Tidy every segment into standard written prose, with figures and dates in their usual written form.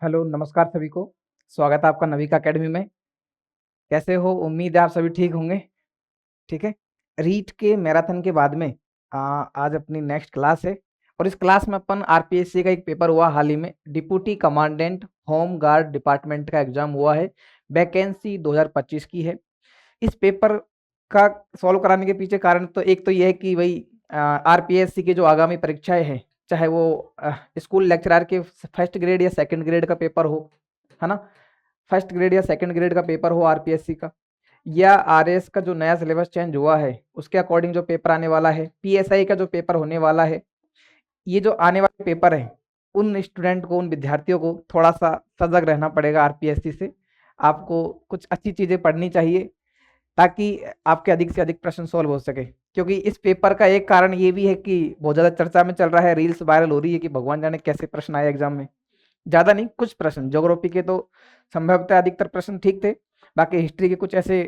Hello, नमस्कार सभी को। स्वागत है आपका नविका अकेडमी में। कैसे हो? उम्मीद है आप सभी ठीक होंगे। ठीक है। रीट के मैराथन के बाद में आज अपनी नेक्स्ट क्लास है और इस क्लास में अपन आरपीएससी का एक पेपर हुआ हाल ही में, deputy commandant home guard department का एग्जाम हुआ है। वैकेंसी 2025 की है। इस पेपर का सॉल्व कराने के पीछे कारण तो एक तो ये है कि भाई आरपीएससी की जो आगामी परीक्षाएं हैं, चाहे वो स्कूल लेक्चरर के फर्स्ट ग्रेड या सेकंड ग्रेड का पेपर हो, है ना, फर्स्ट ग्रेड या सेकंड ग्रेड का पेपर हो आरपीएससी का, या आरएस का जो नया सिलेबस चेंज हुआ है उसके अकॉर्डिंग जो पेपर आने वाला है, पीएसआई का जो पेपर होने वाला है, ये जो आने वाले पेपर हैं, उन स्टूडेंट को, उन विद्यार्थियों को थोड़ा सा सजग रहना पड़ेगा आरपीएससी से। आपको कुछ अच्छी चीज़ें पढ़नी चाहिए ताकि आपके अधिक से अधिक प्रश्न सॉल्व हो सके। क्योंकि इस पेपर का एक कारण ये भी है कि बहुत ज़्यादा चर्चा में चल रहा है, रील्स वायरल हो रही है कि भगवान जाने कैसे प्रश्न आए एग्जाम में। ज़्यादा नहीं, कुछ प्रश्न ज्योग्राफी के तो संभवतः अधिकतर प्रश्न ठीक थे, बाकी हिस्ट्री के कुछ ऐसे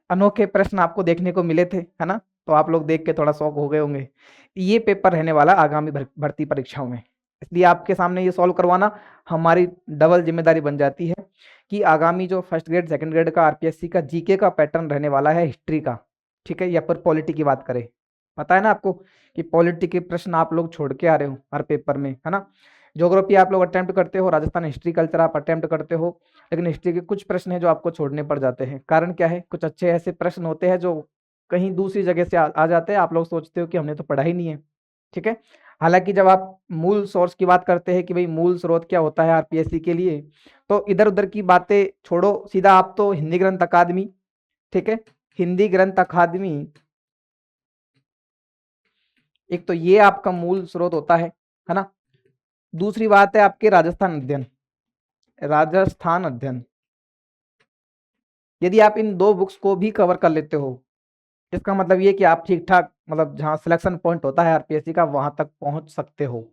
अनोखे प्रश्न आपको देखने को मिले थे, है ना, तो आप लोग देख के थोड़ा शौक हो गए होंगे। ये पेपर रहने वाला आगामी भर्ती परीक्षाओं में, इसलिए आपके सामने ये सॉल्व करवाना हमारी डबल जिम्मेदारी बन जाती है कि आगामी जो फर्स्ट ग्रेड सेकंड ग्रेड का आरपीएससी का जीके का पैटर्न रहने वाला है हिस्ट्री का, ठीक है, या फिर पॉलिटी की बात करें, पता है ना आपको कि पॉलिटी के प्रश्न आप लोग छोड़ के आ रहे हो हर पेपर में, है ना। ज्योग्राफी आप लोग अटेम्प्ट करते हो, राजस्थान हिस्ट्री कल्चर आप अटेम्प्ट करते हो, लेकिन हिस्ट्री के कुछ प्रश्न हैं जो आपको छोड़ने पड़ जाते हैं। कारण क्या है? कुछ अच्छे ऐसे प्रश्न होते हैं जो कहीं दूसरी जगह से आ जाते हैं, आप लोग सोचते हो कि हमने तो पढ़ा ही नहीं है, ठीक है। हालांकि जब आप मूल सोर्स की बात करते हैं कि भाई मूल स्रोत क्या होता है आरपीएससी के लिए, तो इधर उधर की बातें छोड़ो, सीधा आप तो हिंदी ग्रंथ अकादमी, ठीक है, हिंदी ग्रंथ अकादमी, एक तो ये आपका मूल स्रोत होता है ना। दूसरी बात है आपके राजस्थान अध्ययन, राजस्थान अध्ययन, यदि आप इन दो बुक्स को भी कवर कर लेते हो, इसका मतलब ये कि आप ठीक ठाक, मतलब जहां सिलेक्शन पॉइंट होता है आरपीएससी का वहां तक पहुंच सकते हो,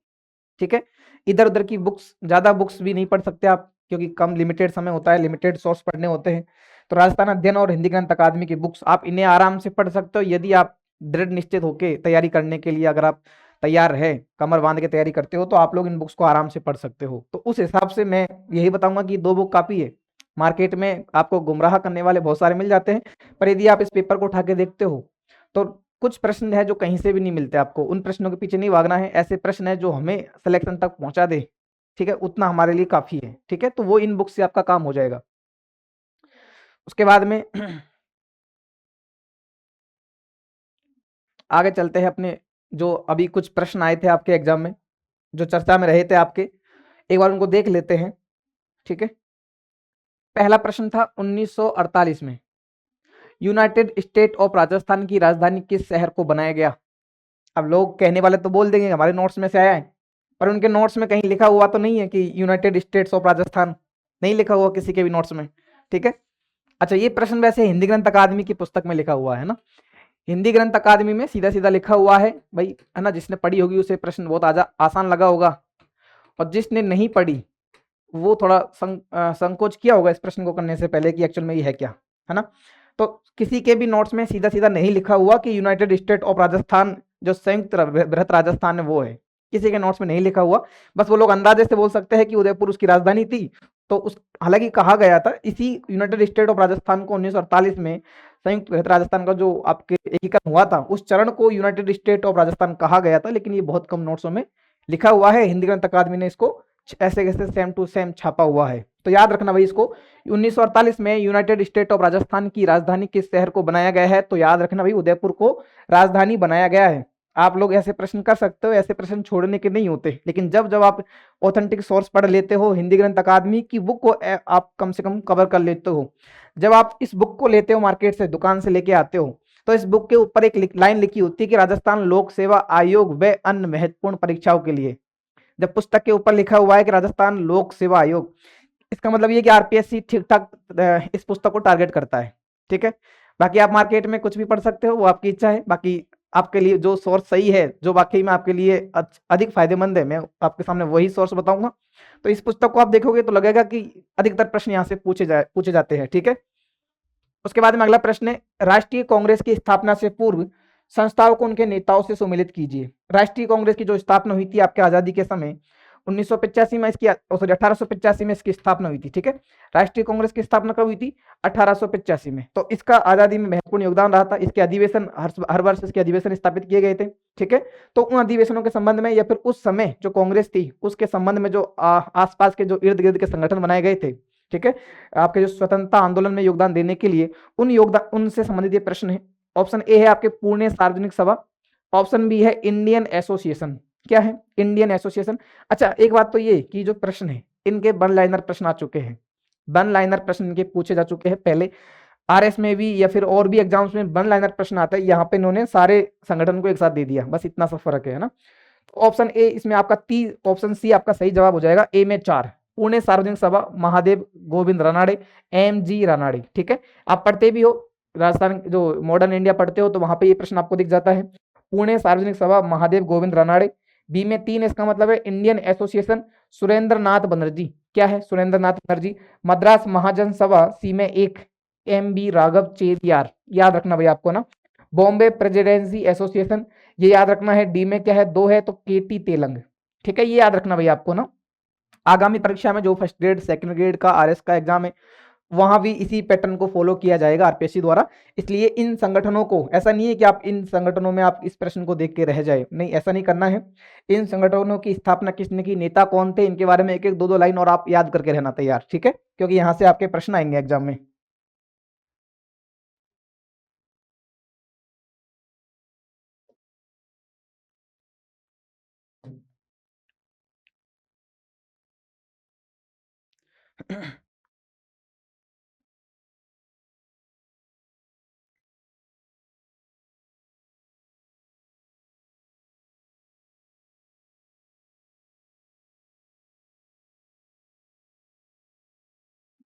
ठीक है। इधर उधर की बुक्स, ज्यादा बुक्स भी नहीं पढ़ सकते आप, क्योंकि कम लिमिटेड समय होता है, लिमिटेड सोर्स पढ़ने होते हैं। तो राजस्थान अध्ययन और हिंदी ग्रंथ अकादमी की बुक्स आप इन्हें आराम से पढ़ सकते हो, यदि आप दृढ़ निश्चित होकर तैयारी करने के लिए, अगर आप तैयार है, कमर बांध के तैयारी करते हो, तो आप लोग इन बुक्स को आराम से पढ़ सकते हो। तो उस हिसाब से मैं यही बताऊंगा कि दो बुक काफी है। मार्केट में आपको गुमराह करने वाले बहुत सारे मिल जाते हैं, पर यदि आप इस पेपर को उठा के देखते हो तो कुछ प्रश्न है जो कहीं से भी नहीं मिलते आपको, उन प्रश्नों के पीछे नहीं भागना है, ऐसे प्रश्न है जो हमें सिलेक्शन तक पहुंचा दे, ठीक है, उतना हमारे लिए काफी है, ठीक है। तो वो इन बुक से आपका काम हो जाएगा। उसके बाद में आगे चलते हैं अपने, जो अभी कुछ प्रश्न आए थे आपके एग्जाम में, जो चर्चा में रहे थे आपके, एक बार उनको देख लेते हैं, ठीक है। पहला प्रश्न था 1948 में यूनाइटेड स्टेट ऑफ राजस्थान की राजधानी किस शहर को बनाया गया? अब लोग कहने वाले तो बोल देंगे हमारे नोट्स में से आया है, पर उनके नोट्स में कहीं लिखा हुआ तो नहीं है कि यूनाइटेड स्टेट्स ऑफ राजस्थान, नहीं लिखा हुआ किसी के भी नोट्स में, ठीक है। अच्छा, ये प्रश्न वैसे हिंदी ग्रंथ अकादमी की पुस्तक में लिखा हुआ है ना, हिंदी ग्रंथ अकादमी में सीधा सीधा लिखा हुआ है भाई, है ना। जिसने पढ़ी होगी उसे प्रश्न बहुत आसान लगा होगा, और जिसने नहीं पढ़ी वो थोड़ा संकोच किया होगा इस प्रश्न को करने से पहले कि एक्चुअल में ये है क्या, है ना। तो किसी के भी नोट्स में सीधा सीधा नहीं लिखा हुआ कि यूनाइटेड स्टेट ऑफ राजस्थान जो संयुक्त बृहत राजस्थान है वो है, किसी के नोट्स में नहीं लिखा हुआ। बस वो लोग अंदाजे से बोल सकते हैं कि उदयपुर उसकी राजधानी थी। तो उस, हालांकि कहा गया था इसी यूनाइटेड स्टेट ऑफ राजस्थान को 1948 में संयुक्त बृहत राजस्थान का जो आपके एकीकरण हुआ था, उस चरण को यूनाइटेड स्टेट ऑफ राजस्थान कहा गया था, लेकिन ये बहुत कम नोट्सों में लिखा हुआ है। हिंदी ग्रंथ अकादमी ने इसको ऐसे कैसे सेम टू सेम छापा हुआ है, तो याद रखना भाई इसको। 1948 में यूनाइटेड स्टेट ऑफ राजस्थान की राजधानी किस शहर को बनाया गया है? तो याद रखना भाई उदयपुर को राजधानी बनाया गया है। आप लोग ऐसे प्रश्न कर सकते हो, ऐसे प्रश्न छोड़ने के नहीं होते, लेकिन जब जब आप ऑथेंटिक सोर्स पढ़ लेते हो, हिंदी ग्रंथ अकादमी की बुक को आप कम से कम कवर कर लेते हो, जब आप इस बुक को लेते हो मार्केट से, दुकान से लेके आते हो, तो इस बुक के ऊपर एक लाइन लिखी होती है कि राजस्थान लोक सेवा आयोग व अन्य महत्वपूर्ण परीक्षाओं के लिए। जब पुस्तक के ऊपर लिखा हुआ है कि राजस्थान लोक सेवा आयोग, इसका मतलब ये कि आरपीएससी ठीक ठाक इस पुस्तक को टारगेट करता है, ठीक है। बाकी आप मार्केट में कुछ भी पढ़ सकते हो, वो आपकी इच्छा है। बाकी आपके लिए जो सोर्स सही है, जो वाकई में आपके लिए अधिक फायदेमंद है, मैं आपके सामने वही सोर्स बताऊंगा। तो इस पुस्तक को आप देखोगे तो लगेगा कि अधिकतर प्रश्न यहाँ से पूछे जाते हैं, ठीक है। उसके बाद में अगला प्रश्न है, राष्ट्रीय कांग्रेस की स्थापना से पूर्व संस्थाओं को उनके नेताओं से सम्मिलित कीजिए। राष्ट्रीय कांग्रेस की जो स्थापना हुई थी आपके आजादी के समय, 1985 में इसकी सॉरी 1885 में इसकी स्थापना हुई थी। ठीक है, राष्ट्रीय कांग्रेस की स्थापना कब हुई थी? 1885 में। तो इसका आजादी में महत्वपूर्ण योगदान रहा था। इसके अधिवेशन हर वर्ष इसके अधिवेशन स्थापित किए गए थे। ठीक है, तो उन अधिवेशनों के संबंध में या फिर उस समय जो कांग्रेस थी उसके संबंध में जो आसपास के जो इर्द गिर्द के संगठन बनाए गए थे, ठीक है, आपके जो स्वतंत्रता आंदोलन में योगदान देने के लिए, उनसे संबंधित ये प्रश्न है। ऑप्शन ए है आपके पुणे सार्वजनिक सभा, ऑप्शन बी है इंडियन एसोसिएशन। क्या है? Indian association. अच्छा, एक बात तो ये कि जो प्रश्न है इनके वन लाइनर प्रश्न आ चुके हैं, वन लाइनर प्रश्न इनके पूछे जा चुके हैं पहले। आरएस में भी या फिर और भी एग्जाम्स में वन लाइनर प्रश्न आता है, यहाँ पे इन्होंने सारे संगठन को एक साथ दे दिया, बस इतना सा फर्क है ना। ऑप्शन ए इसमें आपका ऑप्शन सी आपका सही जवाब हो जाएगा। ए में 4, पुणे सार्वजनिक सभा, महादेव गोविंद रानाडे, MG रानाडे। ठीक है, आप पढ़ते भी हो राजस्थान जो मॉडर्न इंडिया पढ़ते हो तो वहां पे ये प्रश्न आपको दिख जाता है, पुणे सार्वजनिक सभा, महादेव गोविंद रानाडे। बी में 3, इसका मतलब है इंडियन एसोसिएशन, सुरेंद्र नाथ बनर्जी। क्या है? सुरेंद्र नाथ बनर्जी। मद्रास महाजन सभा, सी में 1, MB राघव चेरियार, याद रखना भाई आपको ना। बॉम्बे प्रेसिडेंसी एसोसिएशन, ये याद रखना है। डी में क्या है? 2 है तो KT तेलंग। ठीक है, ये याद रखना भाई आपको ना। आगामी परीक्षा में जो फर्स्ट ग्रेड सेकंड ग्रेड का RS का एग्जाम है वहां भी इसी पैटर्न को फॉलो किया जाएगा RPSC द्वारा। इसलिए इन संगठनों को, ऐसा नहीं है कि आप इन संगठनों में आप इस प्रश्न को देख के रह जाए, नहीं, ऐसा नहीं करना है। इन संगठनों की स्थापना किसने की, नेता कौन थे, इनके बारे में एक एक दो दो लाइन और आप याद करके रहना तैयार। ठीक है, क्योंकि यहां से आपके प्रश्न आएंगे एग्जाम में।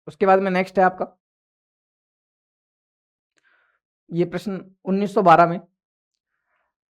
उसके बाद में नेक्स्ट है आपका ये प्रश्न 1912 में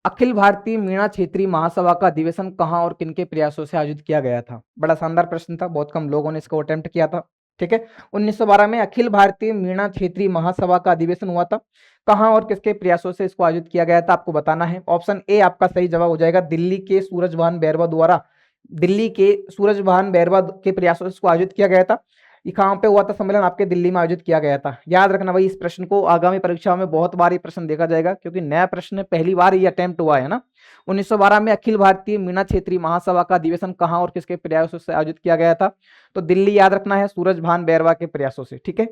अखिल भारतीय मीणा क्षेत्रीय महासभा का अधिवेशन कहां और किनके प्रयासों से आयोजित किया गया था। बड़ा शानदार प्रश्न था, बहुत कम लोगों ने इसको अटेम्प्ट किया था। ठीक है, 1912 में अखिल भारतीय मीणा क्षेत्रीय महासभा का अधिवेशन हुआ था। कहां और किसके प्रयासों से इसको आयोजित किया गया था आपको बताना है। ऑप्शन ए आपका सही जवाब हो जाएगा, दिल्ली के सूरजभान बैरवा द्वारा, दिल्ली के सूरजभान बैरवा के प्रयासों से इसको आयोजित किया गया था। ये कहाँ पे हुआ था सम्मेलन? आपके दिल्ली में आयोजित किया गया था। याद रखना भाई, इस प्रश्न को आगामी परीक्षाओं में बहुत बार ये प्रश्न देखा जाएगा, क्योंकि नया प्रश्न पहली बार ये अटेम्प्ट हुआ है ना। 1912 में अखिल भारतीय मीणा क्षेत्रीय महासभा का अधिवेशन कहाँ और किसके प्रयासों से आयोजित किया गया था? तो दिल्ली याद रखना है, सूरजभान बैरवा के प्रयासों से। ठीक है,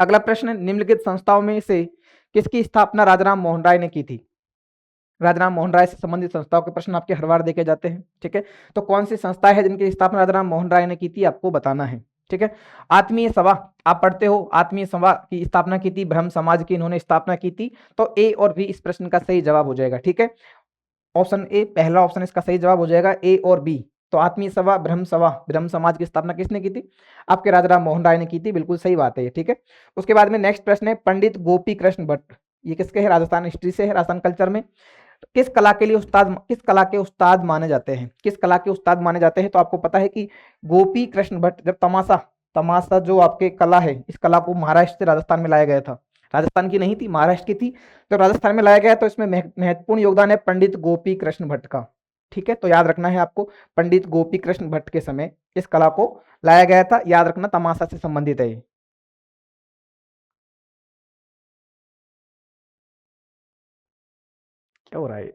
अगला प्रश्न, निम्नलिखित संस्थाओं में से किसकी स्थापना राजाराम मोहन राय ने की थी? राजाराम मोहन राय से संबंधित संस्थाओं के प्रश्न आपके हर बार देखे जाते हैं। ठीक है, तो कौन सी संस्था है जिनकी स्थापना राजाराम मोहन राय ने की थी आपको बताना है। ठीक है, आत्मीय सभा, आप पढ़ते हो, आत्मीय सभा की स्थापना की थी, ब्रह्म समाज की इन्होंने स्थापना की थी। तो ए और बी इस प्रश्न का सही जवाब हो जाएगा। ठीक है, ऑप्शन ए पहला ऑप्शन इसका सही जवाब हो जाएगा, ए और बी। तो आत्मीय सभा, ब्रह्म समाज की स्थापना किसने की थी? आपके राजाराम मोहन राय ने की थी, बिल्कुल सही बात है ये। ठीक है, उसके बाद में नेक्स्ट प्रश्न है, पंडित गोपी कृष्ण भट्ट, ये किसके है? राजस्थान हिस्ट्री से है, राजस्थान कल्चर में। किस कला के लिए उस्ताद, किस कला के उस्ताद माने जाते हैं? किस कला के उस्ताद माने जाते हैं? तो आपको पता है कि गोपी कृष्ण भट्ट जब तमाशा, तमाशा जो आपके कला है, इस कला को महाराष्ट्र से राजस्थान में लाया गया था। राजस्थान की नहीं थी, महाराष्ट्र की थी। तो राजस्थान में लाया गया, तो इसमें महत्वपूर्ण योगदान है पंडित गोपी कृष्ण भट्ट का। ठीक है, तो याद रखना है आपको, पंडित गोपी कृष्ण भट्ट के समय इस कला को लाया गया था। याद रखना, तमाशा से संबंधित है ये। क्या हो रहा है?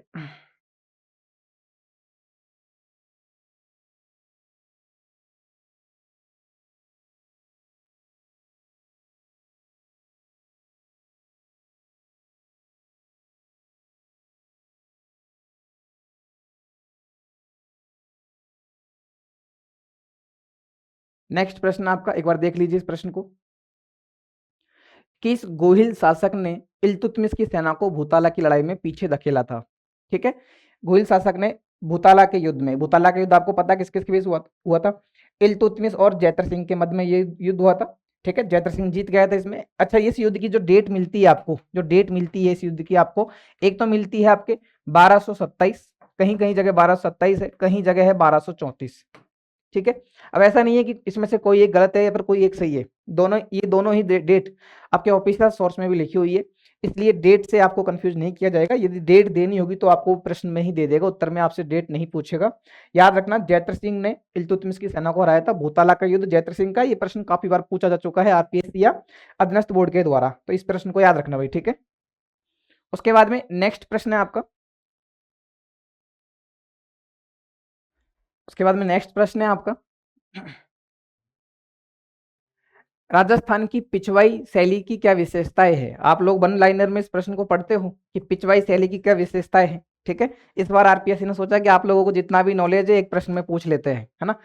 नेक्स्ट प्रश्न आपका, एक बार देख लीजिए इस प्रश्न को। किस गोहिल शासक ने इल्तुतमिश की सेना को भूताला की लड़ाई में पीछे धकेला था? ठीक है, गोहिल शासक ने भूताला के युद्ध में, भूताला का युद्ध आपको पता है किस किस के बीच हुआ था? इल्तुतमिश और जैतर सिंह के मध्य में ये युद्ध हुआ था। ठीक है, जैतर सिंह जीत गया था इसमें। अच्छा, इस युद्ध की जो डेट मिलती है आपको, जो डेट मिलती है इस युद्ध की आपको, एक तो मिलती है आपके 1227, कहीं कहीं जगह 1227 है, कहीं जगह है 1234। ठीक है, अब ऐसा नहीं है कि इसमें से कोई एक गलत है या फिर कोई एक सही है, दोनों, ये दोनों ही डेट आपके ऑफिशियल सोर्स में भी लिखी हुई है। इसलिए डेट से आपको कंफ्यूज नहीं किया जाएगा। यदि डेट देनी होगी तो आपको प्रश्न में ही दे देगा, उत्तर में आपसे डेट नहीं पूछेगा। याद रखना, जैतर सिंह ने इल्तुतमिश की सेना को हराया था। भूताला का युद्ध जैतर सिंह का, ये प्रश्न काफी बार पूछा जा चुका है आरपीएससी या अधीनस्थ बोर्ड के द्वारा, तो इस प्रश्न को याद रखना भाई, ठीक है। उसके बाद में नेक्स्ट प्रश्न है आपका, उसके बाद में नेक्स्ट प्रश्न है आपका, राजस्थान की पिछवाई शैली की क्या विशेषताएं है। आप लोग वन लाइनर में इस प्रश्न को पढ़ते हो कि पिछवाई शैली की क्या विशेषताएं हैं, ठीक है। इस बार आरपीएससी ने सोचा कि आप लोगों को जितना भी नॉलेज है एक प्रश्न में पूछ लेते हैं, है ना।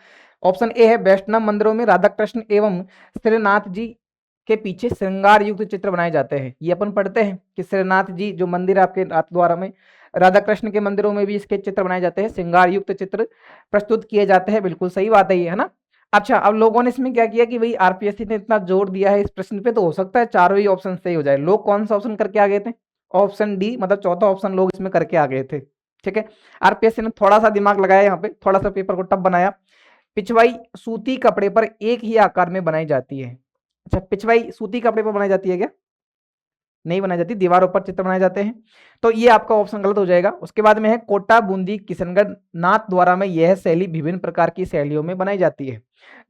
ऑप्शन ए है, वैष्णव मंदिरों में राधा कृष्ण एवं श्रीनाथ जी के पीछे श्रृंगार युक्त चित्र बनाए जाते हैं। ये अपन पढ़ते हैं कि श्रीनाथ जी जो मंदिर आपके नाथद्वारा में, राधा कृष्ण के मंदिरों में भी इसके चित्र बनाए जाते हैं, श्रृंगार युक्त चित्र प्रस्तुत किए जाते हैं। बिल्कुल सही बात है ये, है ना। अच्छा, अब लोगों ने इसमें क्या किया कि भाई आरपीएससी ने इतना जोर दिया है इस प्रश्न पे, तो हो सकता है चारों ही ऑप्शन सही हो जाए। लोग कौन सा ऑप्शन करके आ गए थे? ऑप्शन डी, मतलब चौथा ऑप्शन लोग इसमें करके आ गए थे, ठीक है। आरपीएससी ने थोड़ा सा दिमाग लगाया यहाँ पे, थोड़ा सा पेपर को टफ बनाया। पिछवाई सूती कपड़े पर एक ही आकार में बनाई जाती है। अच्छा, पिछवाई सूती कपड़े पर बनाई जाती है क्या? नहीं बनाई जाती, दीवारों पर चित्र बनाए जाते हैं, तो ये आपका ऑप्शन गलत हो जाएगा। उसके बाद में है, कोटा, बूंदी, किशनगढ़, नाथ द्वारा में यह शैली विभिन्न प्रकार की शैलियों में बनाई जाती है।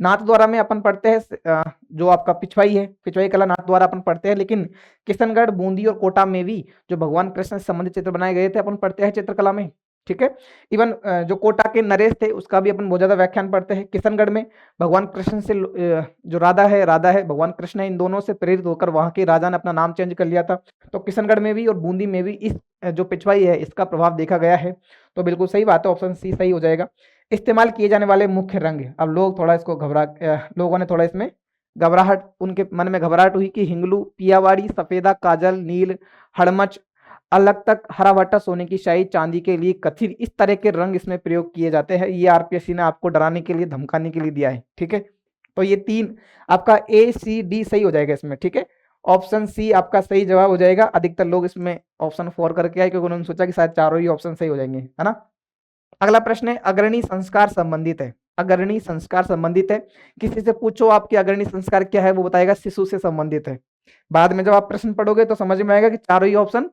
नाथ द्वारा में अपन पढ़ते हैं जो आपका पिछवाई है, पिछवाई कला नाथ द्वारा अपन पढ़ते हैं, लेकिन किशनगढ़, बूंदी और कोटा में भी जो भगवान कृष्ण से संबंधित चित्र बनाए गए थे अपन पढ़ते हैं चित्रकला में, ठीक है। इवन जो कोटा के नरेश थे उसका भी अपन बहुत ज्यादा व्याख्यान पढ़ते हैं। किशनगढ़ में भगवान कृष्ण से जो राधा है भगवान कृष्ण है, इन दोनों से प्रेरित होकर वहां के राजा ने अपना नाम चेंज कर लिया था। तो किशनगढ़ में भी और बूंदी में भी इस जो पिछवाई है इसका प्रभाव देखा गया है। तो बिल्कुल सही बात है, ऑप्शन सी सही हो जाएगा। इस्तेमाल किए जाने वाले मुख्य रंग, अब लोग थोड़ा इसको लोगों ने थोड़ा इसमें घबराहट, उनके मन में घबराहट हुई कि हिंगलू, पियावाड़ी, सफेदा, काजल, नील, हड़मच, अलग तक, हरा भट्टा, सोने की शाही, चांदी के लिए कथिर, इस तरह के रंग इसमें प्रयोग किए जाते हैं। ये आरपीएससी ने आपको डराने के लिए, धमकाने के लिए दिया है, ठीक है। तो ये तीन आपका ए सी डी सही हो जाएगा इसमें, ठीक है। ऑप्शन सी आपका सही जवाब हो जाएगा। अधिकतर लोग इसमें ऑप्शन 4 करके आए क्योंकि उन्होंने सोचा कि शायद चारों ही ऑप्शन सही हो जाएंगे, है ना। अगला प्रश्न है, अग्रणी संस्कार संबंधित है। अग्रणी संस्कार संबंधित है, किसी से पूछो आपके अग्रणी संस्कार क्या है, वो बताएगा शिशु से संबंधित है। बाद में जब आप प्रश्न पढ़ोगे तो समझ में आएगा कि चारों ही ऑप्शन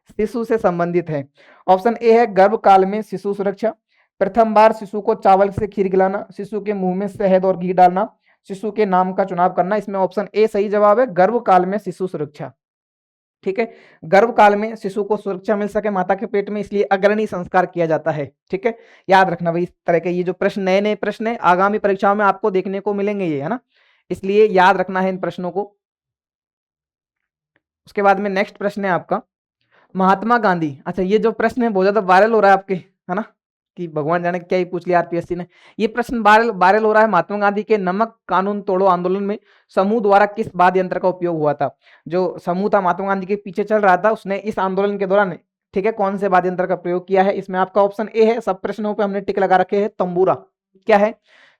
शिशु से संबंधित है। ऑप्शन ए है, गर्भ काल में शिशु सुरक्षा, प्रथम बार शिशु को चावल से खीर खिलाना, शिशु के मुंह में शहद और घी डालना, शिशु के नाम का चुनाव करना। इसमें ऑप्शन ए सही जवाब है, गर्भ काल में शिशु सुरक्षा, ठीक है। गर्भ काल में शिशु को सुरक्षा मिल सके माता के पेट में, इसलिए अग्रणी संस्कार किया जाता है, ठीक है। याद रखना भाई, इस तरह के ये जो प्रश्न नए नए प्रश्न है आगामी परीक्षाओं में आपको देखने को मिलेंगे ये, है ना, इसलिए याद रखना है इन प्रश्नों को। उसके बाद में नेक्स्ट प्रश्न है आपका, महात्मा गांधी। अच्छा, ये जो प्रश्न है बहुत ज्यादा वायरल हो रहा है आपके, है ना, कि भगवान जाने क्या ही पूछ लिया आरपीएससी ने। ये प्रश्न वायरल वायरल हो रहा है, महात्मा गांधी के नमक कानून तोड़ो आंदोलन में समूह द्वारा किस वाद्य यंत्र का उपयोग हुआ था। जो समूह था महात्मा गांधी के पीछे चल रहा था, उसने इस आंदोलन के दौरान, ठीक है, कौन से वाद्य यंत्र का प्रयोग किया है। इसमें आपका ऑप्शन ए है, सब प्रश्नों पे हमने टिक लगा रखे हैं, तंबूरा। क्या है?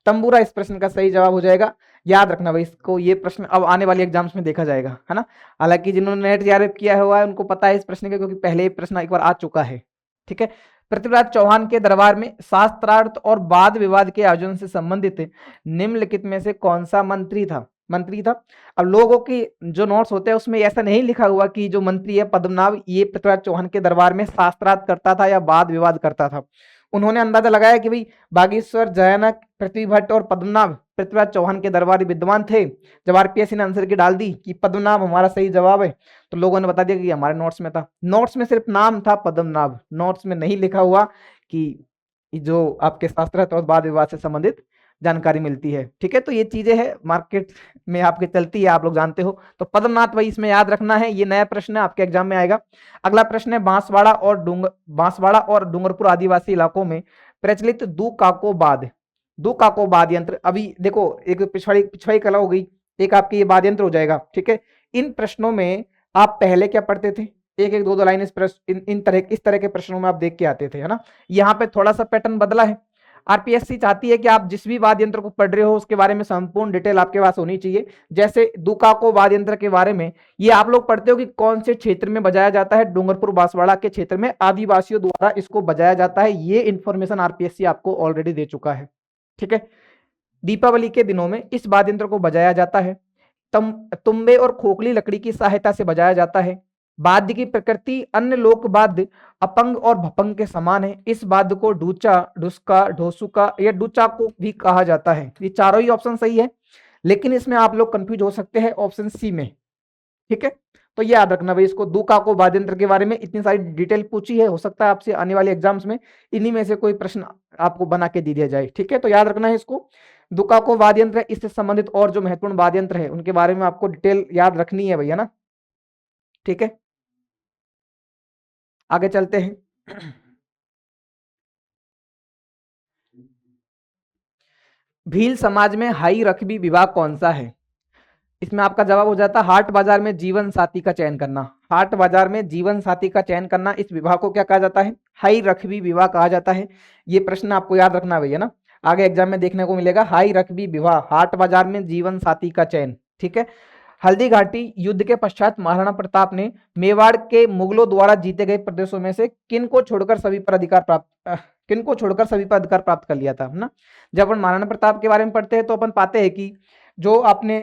तंबूरा इस प्रश्न का सही जवाब हो जाएगा। याद रखना भाई इसको, ये प्रश्न अब आने वाले एग्जाम्स में देखा जाएगा, है ना। हालांकि जिन्होंने नेट जीआरएफ किया हुआ है उनको पता है इस प्रश्न का, क्योंकि पहले ये प्रश्न एक बार आ चुका है, ठीक है। पृथ्वीराज चौहान के दरबार में शास्त्रार्थ और वाद विवाद के आयोजन से संबंधित निम्नलिखित में से कौन सा मंत्री था? अब लोगों की जो नोट्स होते हैं उसमें ऐसा नहीं लिखा हुआ कि जो मंत्री है पद्मनाभ ये पृथ्वीराज चौहान के दरबार में शास्त्रार्थ करता था या वाद विवाद करता था। उन्होंने अंदाजा लगाया कि भाई बागेश्वर, जयनक, पृथ्वी भट्ट और पद्मनाभ पृथ्वीराज चौहान के दरबारी विद्वान थे। जब आरपीएससी ने आंसर की डाल दी कि पद्मनाभ हमारा सही जवाब है, तो लोगों ने बता दिया कि हमारे नोट्स में था। नोट्स में सिर्फ नाम था पद्मनाभ, नोट्स में नहीं लिखा हुआ कि जो आपके शास्त्रार्थ और वाद विवाद से संबंधित जानकारी मिलती है, ठीक है। तो ये चीजें हैं मार्केट में आपके चलती है, आप लोग जानते हो। तो पद्मनाथ भाई इसमें याद रखना है, ये नया प्रश्न है आपके एग्जाम में आएगा। अगला प्रश्न है, बांसवाड़ा और डूंगरपुर आदिवासी इलाकों में प्रचलित दो काको बाद यंत्र। अभी देखो, एक पिछवाई कला हो गई, एक आपकी ये बाद यंत्र हो जाएगा, ठीक है। इन प्रश्नों में आप पहले क्या पढ़ते थे? एक एक दो दो लाइन इस तरह के प्रश्नों में आप देख के आते थे, है ना। यहाँ पे थोड़ा सा पैटर्न बदला है। आरपीएससी चाहती है कि आप जिस भी वाद्य यंत्र को पढ़ रहे हो उसके बारे में संपूर्ण डिटेल आपके पास होनी चाहिए। जैसे दुकाको वाद्य यंत्र के बारे में ये आप लोग पढ़ते हो कि कौन से क्षेत्र में बजाया जाता है, डूंगरपुर बांसवाड़ा के क्षेत्र में आदिवासियों द्वारा इसको बजाया जाता है। ये इंफॉर्मेशन आरपीएससी आपको ऑलरेडी दे चुका है, ठीक है। दीपावली के दिनों में इस वाद्य यंत्र को बजाया जाता है। तुम्बे और खोखली लकड़ी की सहायता से बजाया जाता है। वाद्य की प्रकृति अन्य लोक वाद्य अपंग और भपंग के समान है। इस वाद्य को डूचा, डुस्का, ढोसुका या डुचा को भी कहा जाता है। ये चारों ही ऑप्शन सही है, लेकिन इसमें आप लोग कंफ्यूज हो सकते हैं ऑप्शन सी में। ठीक है, तो ये याद रखना भाई, इसको दुका को वाद्य यंत्र के बारे में इतनी सारी डिटेल पूछी है, हो सकता है आपसे आने वाले एग्जाम्स में इन्हीं में से कोई प्रश्न आपको बना के दे दिया जाए। ठीक है, तो याद रखना है इसको, दुका को वाद्य यंत्र, इससे संबंधित और जो महत्वपूर्ण वाद्य यंत्र है उनके बारे में आपको डिटेल याद रखनी है भैया ना। ठीक है, आगे चलते हैं। भील समाज में हाई रकबी विवाह कौन सा है? इसमें आपका जवाब हो जाता है हाट बाजार में जीवन साथी का चयन करना। हाट बाजार में जीवन साथी का चयन करना, इस विवाह को क्या कहा जाता है? हाई रकबी विवाह कहा जाता है। ये प्रश्न आपको याद रखना भैया ना, आगे एग्जाम में देखने को मिलेगा। हाई रकबी विवाह, हाट बाजार में जीवन साथी का चयन। ठीक है, हल्दी घाटी युद्ध के पश्चात महाराणा प्रताप ने मेवाड़ के मुगलों द्वारा जीते गए प्रदेशों में से किन को छोड़कर सभी पर अधिकार प्राप्त कर लिया था ना। जब अपन महाराणा प्रताप के बारे में पढ़ते हैं तो अपन पाते हैं कि जो आपने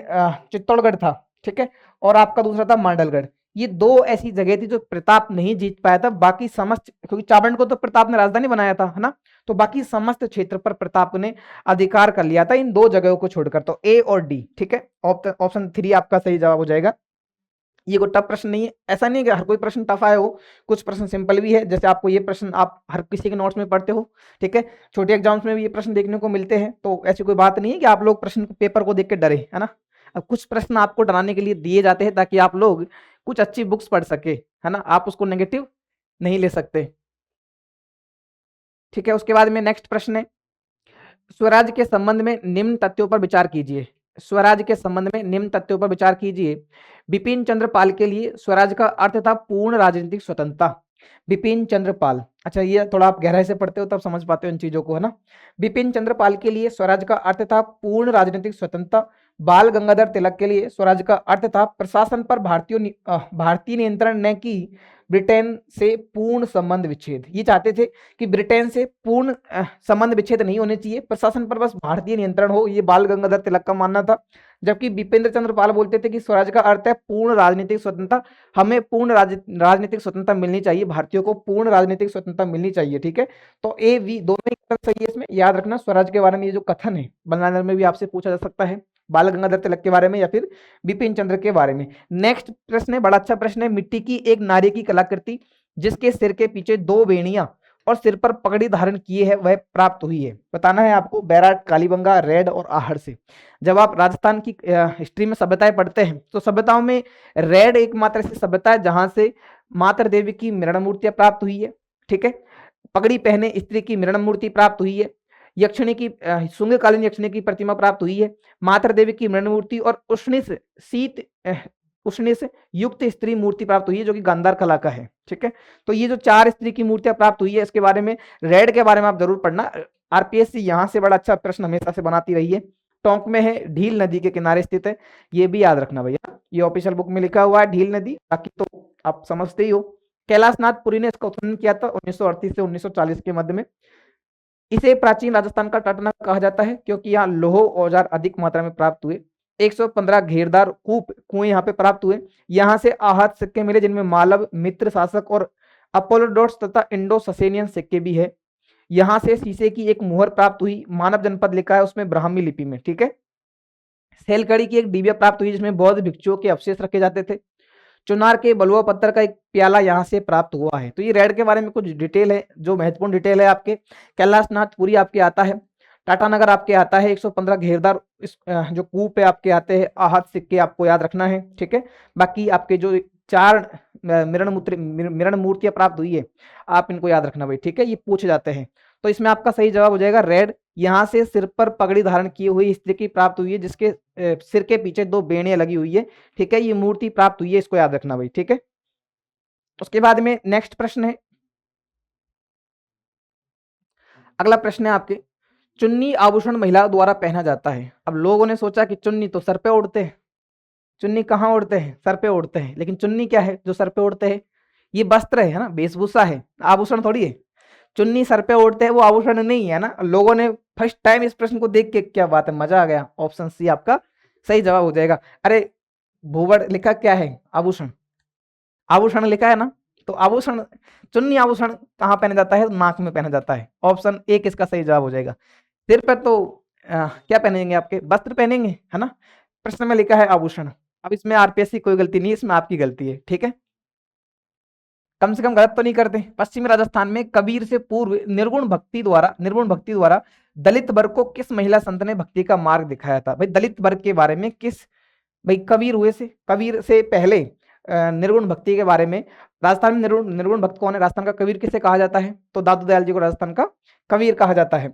चित्तौड़गढ़ था, ठीक है, और आपका दूसरा था मांडलगढ़, ये दो ऐसी जगह थी जो प्रताप नहीं जीत पाया था। बाकी समस्त, क्योंकि चावंड को तो प्रताप ने राजधानी बनाया था, है ना, तो बाकी समस्त क्षेत्र पर प्रताप ने अधिकार कर लिया था इन दो जगहों को छोड़कर। तो ए और डी, ठीक है, ऑप्शन 3 आपका सही जवाब हो जाएगा। ये कोई टफ प्रश्न नहीं है, ऐसा नहीं है कि हर कोई प्रश्न टफ आए हो, कुछ प्रश्न सिंपल भी है, जैसे आपको ये प्रश्न आप हर किसी के नोट्स में पढ़ते हो। ठीक है, छोटे एग्जाम्स में भी ये प्रश्न देखने को मिलते हैं, तो ऐसी कोई बात नहीं है कि आप लोग प्रश्न पेपर को देख के डरे, है ना। अब कुछ प्रश्न आपको डराने के लिए दिए जाते हैं ताकि आप लोग कुछ अच्छी बुक्स पढ़ सके, है ना, आप उसको नेगेटिव नहीं ले सकते। ठीक है, उसके बाद में नेक्स्ट प्रश्न है, स्वराज के संबंध में निम्न तथ्यों पर विचार कीजिए। स्वराज के संबंध में निम्न तथ्यों पर विचार कीजिए। बिपिन चंद्र पाल के लिए स्वराज का अर्थ था पूर्ण राजनीतिक स्वतंत्रता। बिपिन चंद्र पाल, अच्छा ये थोड़ा आप गहराई से पढ़ते हो तब समझ पाते हो इन चीजों को, है ना। बिपिन चंद्र पाल के लिए स्वराज का अर्थ था पूर्ण राजनीतिक स्वतंत्रता। बाल गंगाधर तिलक के लिए स्वराज का अर्थ था प्रशासन पर भारतीय नियंत्रण न की ब्रिटेन से पूर्ण संबंध विच्छेद। ये चाहते थे कि ब्रिटेन से पूर्ण संबंध विच्छेद नहीं होने चाहिए, प्रशासन पर बस भारतीय नियंत्रण हो, ये बाल गंगाधर तिलक का मानना था। जबकि बिपिन चंद्र पाल बोलते थे कि स्वराज का अर्थ है पूर्ण राजनीतिक स्वतंत्रता, हमें पूर्ण राजनीतिक स्वतंत्रता मिलनी चाहिए, भारतीयों को पूर्ण राजनीतिक स्वतंत्रता मिलनी चाहिए। ठीक है, तो ए वी दोनों ही सही है। इसमें याद रखना स्वराज के बारे में ये जो कथन है बंगाल में भी आपसे पूछा जा सकता है, बाल गंगाधर तिलक के बारे में या फिर बिपिन चंद्र के बारे में। नेक्स्ट प्रश्न है, बड़ा अच्छा प्रश्न है, मिट्टी की एक नारी की कलाकृति जिसके सिर के पीछे दो बेड़ियां और सिर पर पगड़ी धारण किए है वह प्राप्त हुई है। बताना है आपको बैराट, कालीबंगा, रेड और आहड़ से। जब आप राजस्थान की हिस्ट्री में सभ्यताएं पढ़ते हैं तो सभ्यताओं में रेड एकमात्र ऐसी सभ्यता है जहां से मातृ देवी की मृण मूर्तियां प्राप्त हुई है। ठीक है, पगड़ी पहने स्त्री की मृण मूर्ति प्राप्त हुई है, यक्षिणी की शुंगकालीन यक्षिणी की प्रतिमा प्राप्त हुई है, मातृ देवी की मृण मूर्ति और उष्णी से युक्त स्त्री मूर्ति प्राप्त हुई है जो कि गांधार कला का है। ठीक है, तो ये जो 4 स्त्री की मूर्तियां प्राप्त हुई है इसके बारे में, रेड के बारे में आप जरूर पढ़ना। आरपीएससी यहां से बड़ा अच्छा प्रश्न हमेशा से बनाती रही है। टोंक में है, ढील नदी के किनारे स्थित है, ये भी याद रखना भैया, ये ऑफिशियल बुक में लिखा हुआ है ढील नदी, बाकी तो आप समझते ही हो। कैलाशनाथ पुरी ने इसका उत्खनन किया था 1938 से 1940 के मध्य में। इसे प्राचीन राजस्थान का टाटना कहा जाता है क्योंकि यहाँ लोह औजार अधिक मात्रा में प्राप्त हुए। 115 घेरदार कुएं यहाँ पे प्राप्त हुए। यहाँ से आहत सिक्के मिले जिनमें मालव, मित्र शासक और अपोलोडोट्स तथा इंडो ससेनियन सिक्के भी है। यहाँ से शीशे की एक मुहर प्राप्त हुई, मानव जनपद लिखा है उसमें ब्राह्मी लिपि में। ठीक है, सेलकड़ी की एक डिबिया प्राप्त हुई जिसमें बौद्ध भिक्षुओं के अवशेष रखे जाते थे। चुनार के बलुआ पत्थर का एक प्याला यहाँ से प्राप्त हुआ है। तो ये रेड के बारे में कुछ डिटेल है, जो महत्वपूर्ण डिटेल है आपके। कैलाशनाथपुरी आपके आता है, टाटानगर आपके आता है, 115 घेरदार जो कूप है आपके आते हैं, आहत सिक्के आपको याद रखना है। ठीक है, बाकी आपके जो 4 मृण मूर्तियां प्राप्त हुई है आप इनको याद रखना भाई। ठीक है, ये पूछे जाते हैं। तो इसमें आपका सही जवाब हो जाएगा रेड। यहाँ से सिर पर पगड़ी धारण की हुई स्त्री की प्राप्त हुई है जिसके सिर के पीछे 2 बेड़ियां लगी हुई है। ठीक है, ये मूर्ति प्राप्त हुई है, इसको याद रखना भाई। ठीक है, उसके बाद में नेक्स्ट प्रश्न है, अगला प्रश्न है आपके, चुन्नी आभूषण महिलाओं द्वारा पहना जाता है। अब लोगों ने सोचा कि चुन्नी तो सर पे ओढ़ते हैं, चुन्नी कहाँ ओढ़ते हैं? सर पे ओढ़ते हैं, लेकिन चुन्नी क्या है जो सर पे ओढ़ते हैं? ये वस्त्र है ना, वेशभूषा है, आभूषण थोड़ी है। चुन्नी सर पे ओढ़ते हैं वो आभूषण नहीं है ना। लोगों ने फर्स्ट टाइम इस प्रश्न को देख के क्या बात है, मजा आ गया, ऑप्शन सी आपका सही जवाब हो जाएगा। अरे भूवड़ लिखा क्या है? आभूषण। आभूषण लिखा है ना, तो आभूषण, चुन्नी आभूषण कहाँ पहना जाता है? नाक में पहना जाता है। ऑप्शन एक इसका सही जवाब हो जाएगा। सिर पर तो क्या पहनेंगे? आपके वस्त्र पहनेंगे, है ना। प्रश्न में लिखा है आभूषण। अब इसमें आरपीएस की कोई गलती नहीं है, इसमें आपकी गलती है, ठीक है। कम से कम गलत तो नहीं करते। पश्चिमी राजस्थान में कबीर से पूर्व निर्गुण भक्ति द्वारा दलित वर्ग को किस महिला संत ने भक्ति का मार्ग दिखाया था? भाई दलित वर्ग के बारे में किस, भाई कबीर से पहले निर्गुण भक्ति के बारे में। राजस्थान में निर्गुण भक्त कौन है? राजस्थान का कबीर किसे कहा जाता है? तो दादू दयाल जी को राजस्थान का कबीर कहा जाता है।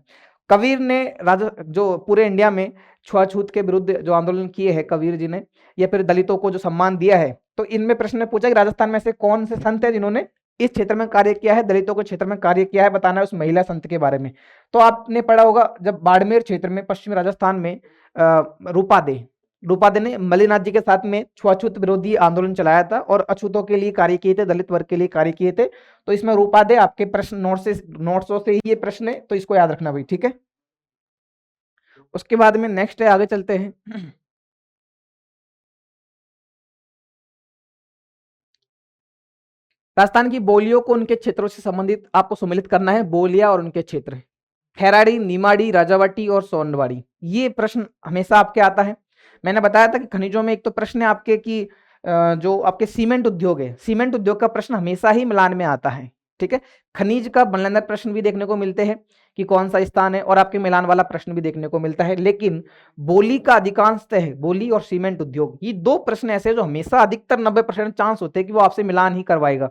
कबीर ने जो पूरे इंडिया में छुआछूत के विरुद्ध जो आंदोलन किए हैं कबीर जी ने, या फिर दलितों को जो सम्मान दिया है, तो इनमें प्रश्न में पूछा कि राजस्थान में से कौन से संत है जिन्होंने इस क्षेत्र में कार्य किया है, दलितों के क्षेत्र में कार्य किया है, बताना है उस महिला संत के बारे में। तो आपने पढ़ा होगा जब बाड़मेर क्षेत्र में पश्चिमी राजस्थान में रूपादे ने मल्लिनाथ जी के साथ में छुआछूत विरोधी आंदोलन चलाया था और अछूतों के लिए कार्य किए थे, दलित वर्ग के लिए कार्य किए थे। तो इसमें रूपादे आपके प्रश्न नोट्सों से ही ये प्रश्न है, तो इसको याद रखना भाई, ठीक है। उसके बाद में नेक्स्ट है, आगे चलते हैं। राजस्थान की बोलियों को उनके क्षेत्रों से संबंधित आपको सम्मिलित करना है, बोलियां और उनके क्षेत्र। खैराड़ी, निमाड़ी, राजावाटी और सोंडवाड़ी, ये प्रश्न हमेशा आपके आता है। मैंने बताया था कि खनिजों में एक तो प्रश्न है आपके कि जो आपके सीमेंट उद्योग है, सीमेंट उद्योग का प्रश्न हमेशा ही मिलान में आता है, ठीक है। खनिज का बनलंदर प्रश्न भी देखने को मिलते हैं कि कौन सा स्थान है, और आपके मिलान वाला प्रश्न भी देखने को मिलता है। लेकिन बोली का अधिकांशतः है, बोली और सीमेंट उद्योग, ये दो प्रश्न ऐसे हैं जो हमेशा अधिकतर 90% चांस होते हैं कि वो आपसे मिलान ही करवाएगा।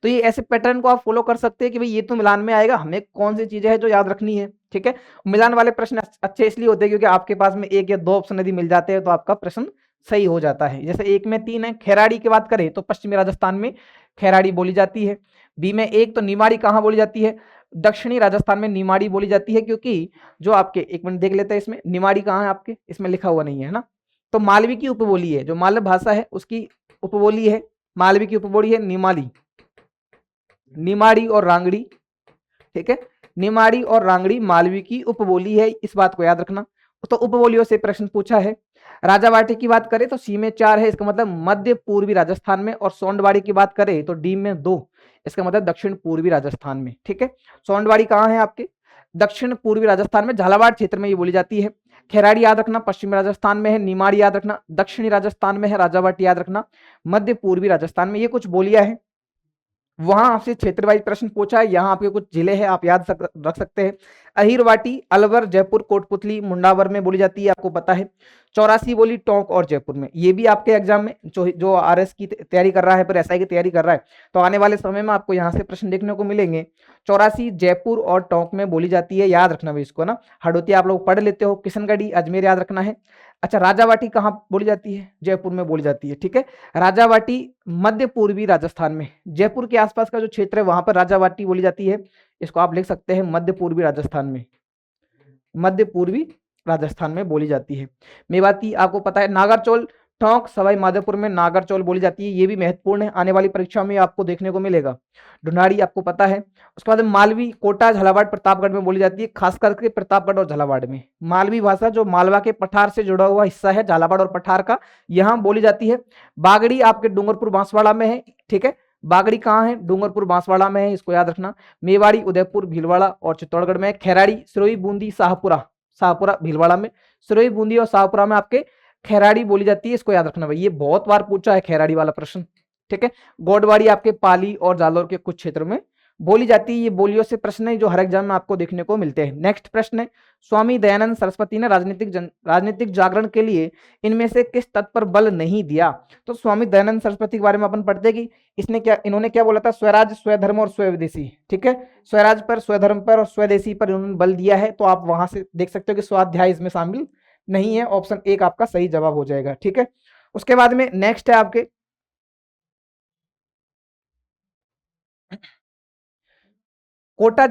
तो ये ऐसे पैटर्न को आप फॉलो कर सकते हैं कि भाई ये तो मिलान में आएगा, हमें कौन सी चीजें हैं जो याद रखनी है, ठीक है। मिलान वाले प्रश्न अच्छे इसलिए होते हैं क्योंकि आपके पास में एक या दो ऑप्शन यदि मिल जाते हैं तो आपका प्रश्न सही हो जाता है। जैसे एक में 3 है, खैराड़ी की बात करें तो पश्चिमी राजस्थान में खैराड़ी बोली जाती है। बी में 1 तो निमाड़ी कहाँ बोली जाती है? दक्षिणी राजस्थान में निमाड़ी बोली जाती है, क्योंकि जो आपके, एक मिनट देख लेते हैं इसमें निमाड़ी कहाँ है आपके, इसमें लिखा हुआ नहीं है ना। तो मालवी की उपबोली है, जो मालव भाषा है उसकी उपबोली है, मालवी की उपबोली है निमाड़ी, निमाड़ी और रांगड़ी, ठीक है। निमाड़ी और रांगड़ी मालवी की उपबोली है, इस बात को याद रखना। तो उपबोलियों से प्रश्न पूछा है। राजावाटी की बात करें तो सी में 4 है, इसका मतलब मध्य पूर्वी राजस्थान में। और सोंडवाड़ी की बात करें तो डी में 2, इसका मतलब दक्षिण पूर्वी राजस्थान में, ठीक है। सोंडवाड़ी कहाँ है आपके? दक्षिण पूर्वी राजस्थान में, झालावाड़ क्षेत्र में ये बोली जाती है। खैराड़ी याद रखना पश्चिमी राजस्थान में है, निमाड़ी याद रखना दक्षिणी राजस्थान में है, राजावाटी याद रखना मध्य पूर्वी राजस्थान में। ये कुछ बोलियां हैं। वहां आपसे क्षेत्र वाइज प्रश्न पूछा है, यहाँ आपके कुछ जिले हैं, आप याद रख सकते हैं। अहिरवाटी अलवर, जयपुर, कोटपुतली, मुंडावर में बोली जाती है, आपको पता है। 84 बोली टोंक और जयपुर में। ये भी आपके एग्जाम में जो आरएस की तैयारी कर रहा है, फिर एसआई की तैयारी कर रहा है, तो आने वाले समय में आपको यहाँ से प्रश्न देखने को मिलेंगे। 84 जयपुर और टोंक में बोली जाती है, याद रखना भाई इसको ना। हडोती आप लोग पढ़ लेते हो, किशनगढ़ी, अजमेर याद रखना है। अच्छा, राजावाटी कहाँ बोली जाती है? जयपुर में बोली जाती है, ठीक है। राजावाटी मध्य पूर्वी राजस्थान में, जयपुर के आसपास का जो क्षेत्र है वहां पर राजावाटी बोली जाती है। इसको आप लिख सकते हैं मध्य पूर्वी राजस्थान में, मध्य पूर्वी राजस्थान में बोली जाती है। मेवाती आपको पता है। नागरचौल, टोंक, सवाई माधोपुर में नागरचौल बोली जाती है, ये भी महत्वपूर्ण है, आने वाली परीक्षा में आपको देखने को मिलेगा। ढूंढाड़ी आपको पता है। उसके बाद मालवी, कोटा, झालावाड़, प्रतापगढ़ में बोली जाती है, खास करके प्रतापगढ़ और झालावाड़ में। मालवी भाषा जो मालवा के पठार से जुड़ा हुआ हिस्सा है, झालावाड़ और पठार का, यहाँ बोली जाती है। बागड़ी आपके डूंगरपुर बांसवाड़ा में है, ठीक है। बागड़ी कहाँ है? डूंगरपुर बांसवाड़ा में है, इसको याद रखना। मेवाड़ी उदयपुर भीलवाड़ा और चित्तौड़गढ़ में। खैराड़ी, सिरोही, बूंदी, शाहपुरा भीलवाड़ा में। सिरोही, बूंदी और शाहपुरा में आपके खैराड़ी बोली जाती है, इसको याद रखना भाई, ये बहुत बार पूछा है खैराड़ी वाला प्रश्न, ठीक है। गोडवाड़ी आपके पाली और जालौर के कुछ क्षेत्रों में बोली जाती है। ये बोलियों से प्रश्न है जो हर एग्जाम में आपको देखने को मिलते हैं। नेक्स्ट प्रश्न है, स्वामी दयानंद सरस्वती ने राजनीतिक जागरण के लिए इनमें से किस तत्व पर बल नहीं दिया? तो स्वामी दयानंद सरस्वती के बारे में अपन पढ़ते कि इन्होंने क्या बोला था? स्वराज, स्वधर्म और स्वदेशी, ठीक है। स्वराज पर, स्वधर्म पर और स्वदेशी पर इन्होंने बल दिया है। तो आप वहां से देख सकते हो कि स्वाध्याय इसमें शामिल नहीं है, ऑप्शन 1 आपका सही जवाब हो जाएगा, ठीक है। उसके बाद में नेक्स्ट है आपके कोटा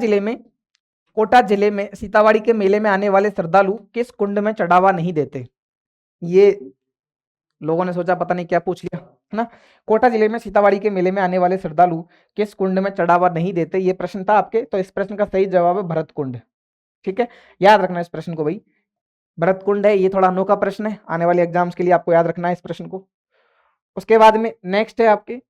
जिले में सीतावाड़ी के मेले में आने वाले श्रद्धालु किस कुंड में चढ़ावा नहीं देते? ये लोगों ने सोचा पता नहीं क्या पूछ लिया, है ना। कोटा जिले में सीतावाड़ी के मेले में आने वाले श्रद्धालु किस कुंड में चढ़ावा नहीं देते, ये प्रश्न था आपके। तो इस प्रश्न का सही जवाब है भरत कुंड, ठीक है। याद रखना इस प्रश्न को भाई, भरत कुंड है। ये थोड़ा अनोखा प्रश्न है, आने वाले एग्जाम्स के लिए आपको याद रखना है इस प्रश्न को। उसके बाद में नेक्स्ट है आपके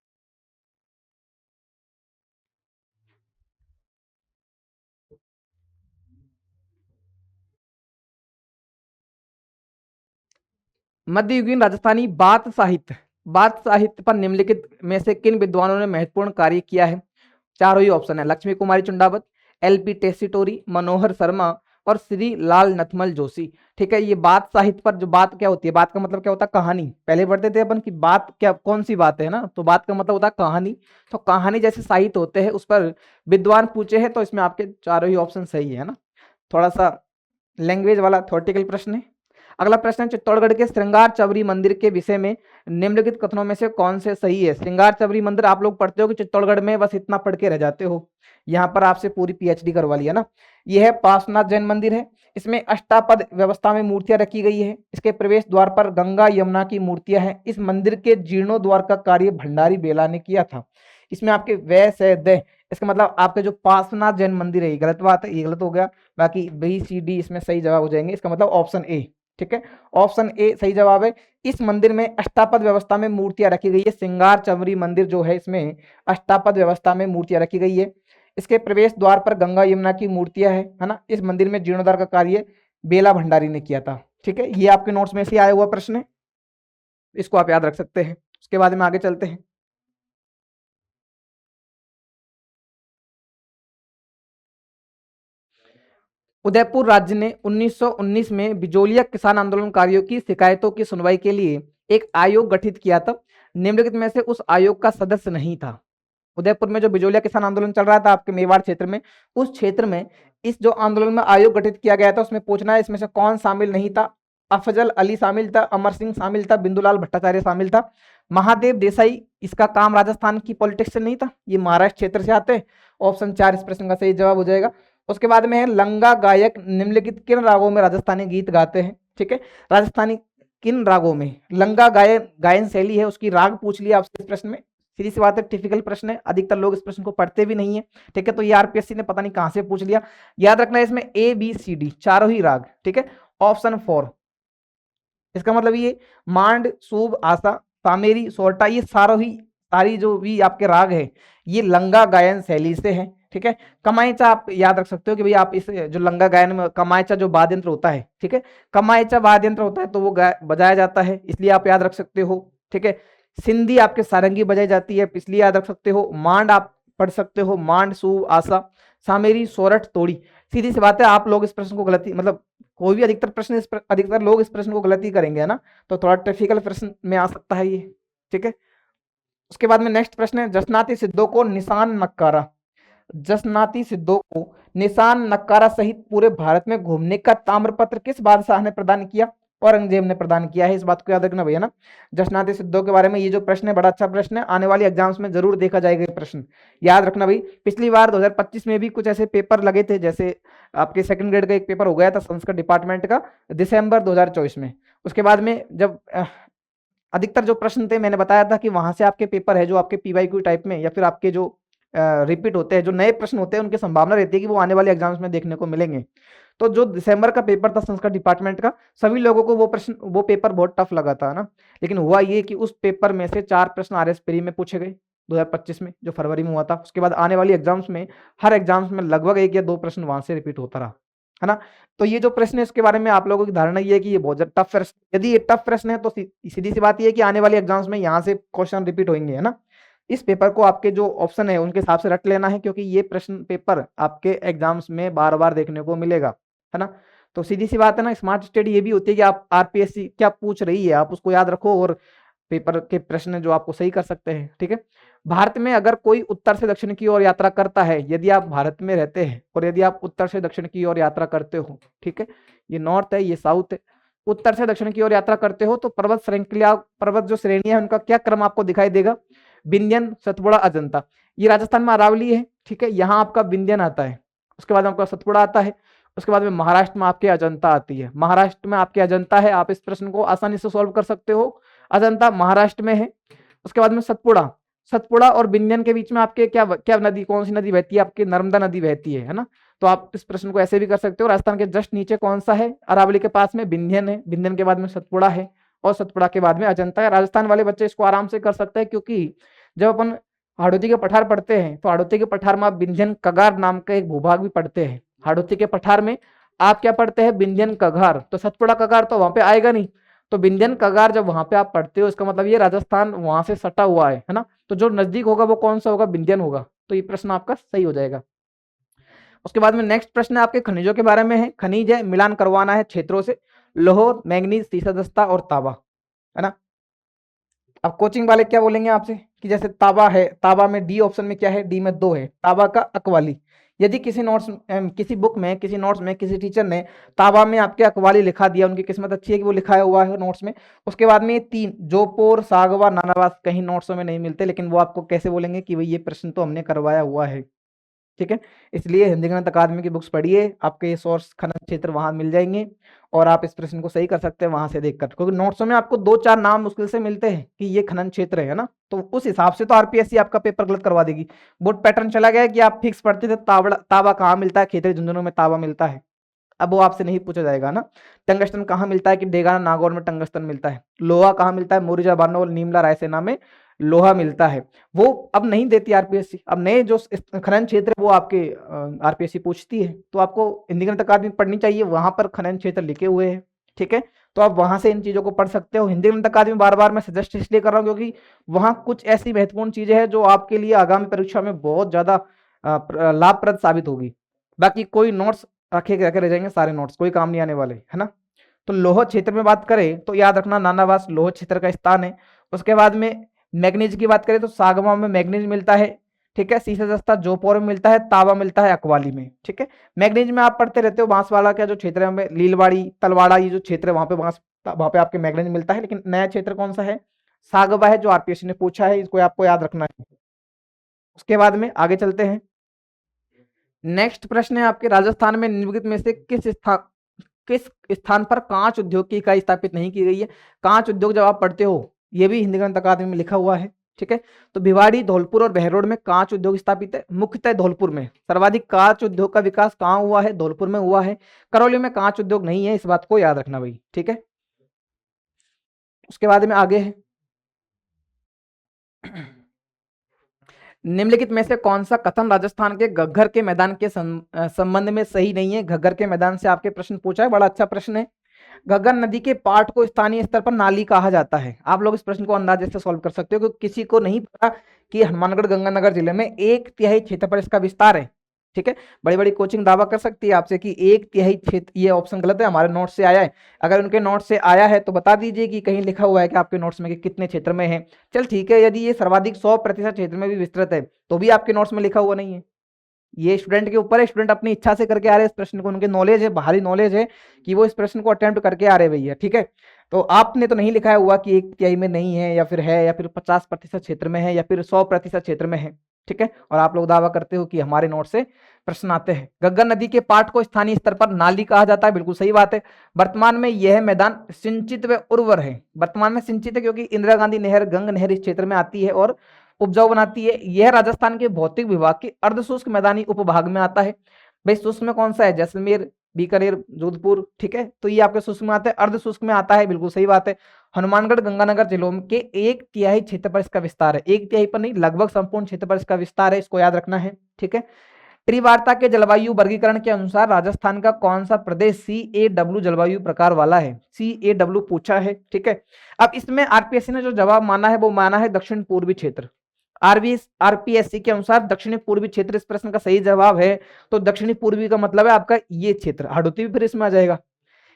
मध्ययुगीन राजस्थानी बात साहित्य पर निम्नलिखित में से किन विद्वानों ने महत्वपूर्ण कार्य किया है? चारों ही ऑप्शन है, लक्ष्मी कुमारी चुंडावत, एलपी टेसीटोरी, मनोहर शर्मा और श्री लाल नथमल जोशी। ठीक है, ये बात साहित्य पर, जो बात क्या होती है, बात का मतलब क्या होता है, कहानी। पहले पढ़ते थे अपन कि बात क्या, कौन सी बात है ना, तो बात का मतलब होता है कहानी। तो कहानी जैसे साहित्य होते हैं उस पर विद्वान पूछे हैं, तो इसमें आपके चारों ही ऑप्शन सही है ना। थोड़ा सा लैंग्वेज वाला थ्योरेटिकल प्रश्न है। अगला प्रश्न है, चित्तौड़गढ़ के श्रृंगार चबरी मंदिर के विषय में निम्नलिखित कथनों में से कौन से सही है? श्रृंगार चबरी मंदिर आप लोग पढ़ते हो कि चित्तौड़गढ़ में, बस इतना पढ़ के रह जाते हो, यहाँ पर आपसे पूरी पीएचडी करवा लिया ना। यह है पार्श्वनाथ जैन मंदिर है, इसमें अष्टापद व्यवस्था में मूर्तियां रखी गई है, इसके प्रवेश द्वार पर गंगा यमुना की मूर्तियां हैं, इस मंदिर के जीर्णोद्वार का कार्य भंडारी बेला ने किया था। इसमें आपके वै से द, इसका मतलब आपके जो पार्श्वनाथ जैन मंदिर है, ये गलत बात है, ये गलत हो गया। बाकी बी सी डी इसमें सही जवाब हो जाएंगे, इसका मतलब ऑप्शन ए। ठीक है, ऑप्शन ए सही जवाब है। इस मंदिर में अष्टापद व्यवस्था में मूर्तियां रखी गई है, श्रृंगार चबरी मंदिर जो है इसमें अष्टापद व्यवस्था में मूर्तियां रखी गई है। इसके प्रवेश द्वार पर गंगा यमुना की मूर्तियां है ना। इस मंदिर में जीर्णोद्धार का कार्य बेला भंडारी ने किया था। ठीक है, ये आपके नोट्स में से आया हुआ प्रश्न है, इसको आप याद रख सकते हैं। उसके बाद में आगे चलते हैं। उदयपुर राज्य ने 1919 में बिजोलिया किसान आंदोलनकारियों की शिकायतों की सुनवाई के लिए एक आयोग गठित किया था, निम्नलिखित में से उस आयोग का सदस्य नहीं था। उदयपुर में जो बिजोलिया किसान आंदोलन चल रहा था आपके मेवाड़ क्षेत्र में, उस क्षेत्र में इस जो आंदोलन में आयोग गठित किया गया था, उसमें पूछना है इसमें से कौन शामिल नहीं था? अफजल अली शामिल था, अमर सिंह शामिल था, बिंदुलाल भट्टाचार्य शामिल था, महादेव देसाई, इसका काम राजस्थान की पॉलिटिक्स से नहीं था, ये महाराष्ट्र क्षेत्र से आते हैं। ऑप्शन 4 इस प्रश्न का सही जवाब हो जाएगा। उसके बाद में है लंगा गायक निम्नलिखित किन रागों में राजस्थानी गीत गाते हैं? ठीक है, राजस्थानी किन रागों में लंगा गायन शैली है, उसकी राग पूछ लिया आपसे इस प्रश्न में। सीधी सी बात है, टिपिकल प्रश्न है, अधिकतर लोग इस प्रश्न को पढ़ते भी नहीं है। ठीक है, तो ये आरपीएससी ने पता नहीं कहां से पूछ लिया। याद रखना है इसमें ए बी सी डी चारों ही राग। ठीक है, ऑप्शन 4 इसका मतलब ये मांड सूब आशा सामेरी सोरठा, ये सारी जो भी आपके राग है ये लंगा गायन शैली से है। ठीक है, कमाईचा आप याद रख सकते हो कि भाई आप इस जो लंगा गायन में कमाईचा जो वाद्य यंत्र होता है, ठीक है, कमाईचा वाद्य यंत्र होता है तो वो बजाया जाता है, इसलिए आप याद रख सकते हो। ठीक है, सिंधी आपके सारंगी बजाई जाती है, इसलिए याद रख सकते हो। मांड आप पढ़ सकते हो, मांड सूब आशा सामेरी सोरठ तोड़ी। सीधी सी बात है, आप लोग इस प्रश्न को गलती, मतलब कोई भी अधिकतर प्रश्न अधिकतर लोग इस प्रश्न को गलती करेंगे, है ना, तो थोड़ा टिपिकल प्रश्न में आ सकता है ये। ठीक है, उसके बाद में नेक्स्ट प्रश्न है, जसनाती सिद्धों को निशान नक्कारा, जसनाती सिद्धों को निशान नक्कारा सहित पूरे भारत में घूमने का ताम्रपत्र किस बादशाह ने प्रदान किया? औरंगजेब ने प्रदान किया है, इस बात को याद रखना भैया ना। जसनाती सिद्धों के बारे में ये जो प्रश्न है बड़ा अच्छा प्रश्न है, आने वाले एग्जाम्स में जरूर देखा जाएगा ये प्रश्न, याद रखना भाई। पिछली बार 2025 में भी कुछ ऐसे पेपर लगे थे, जैसे आपके सेकंड ग्रेड का एक पेपर हो गया था संस्कृत डिपार्टमेंट का दिसंबर 2024 में। उसके बाद में जब अधिकतर जो प्रश्न थे मैंने बताया था कि वहां से आपके पेपर है जो आपके पीवाईक्यू टाइप में या फिर आपके जो रिपीट होते हैं, जो नए प्रश्न होते हैं, उनकी संभावना रहती है कि वो आने वाले एग्जाम्स में देखने को मिलेंगे। तो जो दिसंबर का पेपर था संस्कृत डिपार्टमेंट का, सभी लोगों को वो पेपर बहुत टफ लगा था ना, लेकिन हुआ ये कि उस पेपर में से 4 प्रश्न आरएस प्री में पूछे गए 2025 में, जो फरवरी में हुआ था। उसके बाद आने वाली एग्जाम्स में हर एग्जाम्स में लगभग 1 या 2 प्रश्न वहां से रिपीट होता रहा, है ना। तो ये जो प्रश्न है इसके बारे में आप लोगों की धारणा ये है कि ये बहुत टफ प्रश्न, यदि ये टफ प्रश्न है तो सीधी सी बात ये है कि आने वाले एग्जाम्स में यहाँ से क्वेश्चन रिपीट होंगे, है ना। इस पेपर को आपके जो ऑप्शन है उनके हिसाब से रट लेना है, क्योंकि ये प्रश्न पेपर आपके एग्जाम्स में बार बार देखने को मिलेगा, है ना। तो सीधी सी बात है ना, स्मार्ट स्टडी ये भी होती है कि आप आरपीएससी क्या पूछ रही है आप उसको याद रखो और पेपर के प्रश्न जो आपको सही कर सकते हैं। ठीक है, भारत में अगर कोई उत्तर से दक्षिण की ओर यात्रा करता है, यदि आप भारत में रहते हैं और यदि आप उत्तर से दक्षिण की ओर यात्रा करते हो, ठीक है, ये नॉर्थ है ये साउथ है, उत्तर से दक्षिण की ओर यात्रा करते हो तो पर्वत श्रृंखला, पर्वत जो श्रेणी है उनका क्या क्रम आपको दिखाई देगा? विंध्यन, सतपुड़ा, अजंता। ये राजस्थान में अरावली है, ठीक है, यहाँ आपका विंध्यन आता है, उसके बाद आपका सतपुड़ा आता है, उसके बाद में महाराष्ट्र में आपके अजंता आती है, महाराष्ट्र में आपके अजंता है। आप इस प्रश्न को आसानी से सॉल्व कर सकते हो, अजंता महाराष्ट्र में है। उसके बाद में सतपुड़ा, सतपुड़ा और विंध्यन के बीच में आपके क्या क्या नदी, कौन सी नदी बहती है? आपकी नर्मदा नदी बहती है ना। तो आप इस प्रश्न को ऐसे भी कर सकते हो, राजस्थान के जस्ट नीचे कौन सा है? अरावली के पास में विंध्यन है, विंध्यन के बाद में सतपुड़ा है और सतपुड़ा के बाद में अजंता है। राजस्थान वाले बच्चे इसको आराम से कर सकते हैं, क्योंकि जब अपन हाड़ौती के पठार पढ़ते हैं तो हाड़ौती के पठार में आप विंध्यन कगार नाम का एक भूभाग भी पढ़ते हैं। हाड़ौती के पठार में आप क्या पढ़ते हैं? विंध्यन कगार, तो सतपुड़ा कगार तो वहां पे आएगा नहीं, तो विंध्यन कगार जब वहां पे आप पढ़ते हो, इसका मतलब ये राजस्थान वहां से सटा हुआ है ना, तो जो नजदीक होगा वो कौन सा होगा, विंध्यन होगा। तो ये प्रश्न आपका सही हो जाएगा। उसके बाद में नेक्स्ट प्रश्न है आपके खनिजों के बारे में है। खनिज है, मिलान करवाना है क्षेत्रों से, लोह, मैग्नीज, सीसा दस्ता और तांबा, है ना। अब कोचिंग वाले क्या बोलेंगे आपसे कि जैसे तांबा है, तांबा में डी ऑप्शन में क्या है, डी में 2 है, तांबा का अकवाली। यदि किसी नोट्स किसी बुक में, किसी नोट्स में किसी टीचर ने तांबा में आपके अकवाली लिखा दिया, उनकी किस्मत अच्छी है कि वो लिखाया हुआ है नोट्स में। उसके बाद में ये 3 जोपोर, सागवा, नानावास कहीं नोट्सों में नहीं मिलते, लेकिन वो आपको कैसे बोलेंगे कि भाई ये प्रश्न तो हमने करवाया हुआ है। ठीक है, इसलिए हिंदी गणित अकादमी की बुक्स पढ़िए, आपके सोर्स खनन क्षेत्र वहां मिल जाएंगे और आप इस प्रश्न को सही कर सकते हैं वहां से देखकर, क्योंकि नोट्सों में आपको 2-4 नाम मुश्किल से मिलते हैं कि ये खनन क्षेत्र है ना, तो उस हिसाब से तो आरपीएससी आपका पेपर गलत करवा देगी। बोर्ड पैटर्न चला गया है कि आप फिक्स पढ़ते थे तांबा कहाँ मिलता है, खेतड़ी झुंझुनों में तांबा मिलता है, अब वो आपसे नहीं पूछा जाएगा ना। टंगस्टन कहाँ मिलता है कि डेगाना नागौर में टंगस्टन मिलता है। लोहा कहाँ मिलता है, मोरिजा बानोल, नीमला, रायसेना में लोहा मिलता है। वो अब नहीं देती आरपीएससी, अब नए जो खनन क्षेत्र है वो आपके आरपीएससी पूछती है, तो आपको हिंदी गणित अकादमी पढ़नी चाहिए, वहां पर खनन क्षेत्र लिखे हुए हैं। ठीक है, तो आप वहां से इन चीजों को पढ़ सकते हो। हिंदी गणित अकादमी बार बार मैं सजेस्ट इसलिए कर रहा हूँ क्योंकि वहां कुछ ऐसी महत्वपूर्ण चीजें हैं जो आपके लिए आगामी परीक्षा में बहुत ज्यादा लाभप्रद साबित होगी। बाकी कोई नोट्स रखे रखे रह जाएंगे, सारे नोट्स कोई काम नहीं आने वाले, है ना। तो लोह क्षेत्र में बात करें तो याद रखना नानावास लोह क्षेत्र का स्थान है। उसके बाद में मैग्नीज की बात करें तो सागवा में मैग्नीज मिलता है। ठीक है, सीसा दस्ता जोपोर में मिलता है, तांबा मिलता है अकवाली में। ठीक है, मैग्नीज में आप पढ़ते रहते हो, बांसवाड़ा का जो क्षेत्र है हमें लीलवाड़ी तलवाड़ा ये जो क्षेत्र है वहां पे आपके मैग्नीज मिलता है। लेकिन नया क्षेत्र कौन सा है, सागवा है, जो आरपीएससी ने पूछा है, इसको आपको याद रखना है। उसके बाद में आगे चलते हैं। नेक्स्ट प्रश्न है आपके, राजस्थान में निम्नलिखित में से किस स्थान पर कांच उद्योग की इकाई स्थापित नहीं की गई है। कांच उद्योग जब आप पढ़ते हो, ये भी हिंदी गणित अकादमी में लिखा हुआ है। ठीक है, तो भिवाड़ी, धौलपुर और बहरोड में कांच उद्योग स्थापित है। मुख्यतः धौलपुर में सर्वाधिक कांच उद्योग का विकास कहाँ हुआ है, धौलपुर में हुआ है। करौली में कांच उद्योग नहीं है, इस बात को याद रखना भाई। ठीक है, उसके बाद में आगे है निम्नलिखित में से कौन सा कथन राजस्थान के घग्गर के मैदान के संबंध में सही नहीं है। घग्गर के मैदान से आपके प्रश्न पूछा है, बड़ा अच्छा प्रश्न है। घग्गर नदी के पाट को स्थानीय स्तर पर नाली कहा जाता है। आप लोग इस प्रश्न को अंदाजे से सॉल्व कर सकते हो, क्योंकि किसी को नहीं पता कि हनुमानगढ़ गंगानगर जिले में 1/3 क्षेत्र पर इसका विस्तार है। ठीक है, बड़ी बड़ी कोचिंग दावा कर सकती है आपसे कि 1/3 क्षेत्र, ये ऑप्शन गलत है, हमारे नोट से आया है। अगर उनके नोट से आया है तो बता दीजिए कि कहीं लिखा हुआ है कि आपके नोट्स में कि कितने क्षेत्र में है। चल ठीक है, यदि ये सर्वाधिक 100% क्षेत्र में भी विस्तृत है तो भी आपके नोट्स में लिखा हुआ नहीं है। ये स्टूडेंट के ऊपर है, स्टूडेंट अपनी इच्छा से करके आ रहे हैं इस प्रश्न को, उनके नॉलेज है, बाहरी नॉलेज है कि वो इस प्रश्न को अटेम्प्ट करके आ रहे भैया। ठीक है, तो आपने तो नहीं लिखाया हुआ कि 1/3 में नहीं है, या फिर 50% क्षेत्र में है, या फिर 100% क्षेत्र में है। ठीक है, और आप लोग दावा करते हो कि हमारे नोट से प्रश्न आते हैं। घग्गर नदी के पाट को स्थानीय स्तर पर नाली कहा जाता है, बिल्कुल सही बात है। वर्तमान में यह मैदान सिंचित व उर्वर है। वर्तमान में सिंचित है क्योंकि इंदिरा गांधी नहर गंग नहर इस क्षेत्र में आती है और उपजाऊ बनाती है। यह राजस्थान के भौतिक विभाग के अर्धशुष्क मैदानी उपभाग में आता है। भाई शुष्क में कौन सा है, जैसलमेर, बीकानेर, जोधपुर। ठीक है, तो ये आपके शुष्क में आता है, अर्धशुष्क में आता है, बिल्कुल सही बात है। हनुमानगढ़ गंगानगर जिलों के 1/3 क्षेत्र पर इसका विस्तार है। 1/3 पर नहीं, लगभग संपूर्ण क्षेत्र पर इसका विस्तार है, इसको याद रखना है। ठीक है, त्रिवार्ता के जलवायु वर्गीकरण के अनुसार राजस्थान का कौन सा प्रदेश CAW जलवायु प्रकार वाला है। CAW पूछा है। ठीक है, अब इसमें आरपीएससी ने जो जवाब माना है वो माना है दक्षिण पूर्वी क्षेत्र। आरपीएससी के अनुसार दक्षिणी पूर्वी क्षेत्र इस प्रश्न का सही जवाब है। तो दक्षिणी पूर्वी का मतलब है आपका ये क्षेत्र, हडोती भी फिर इसमें आ जाएगा।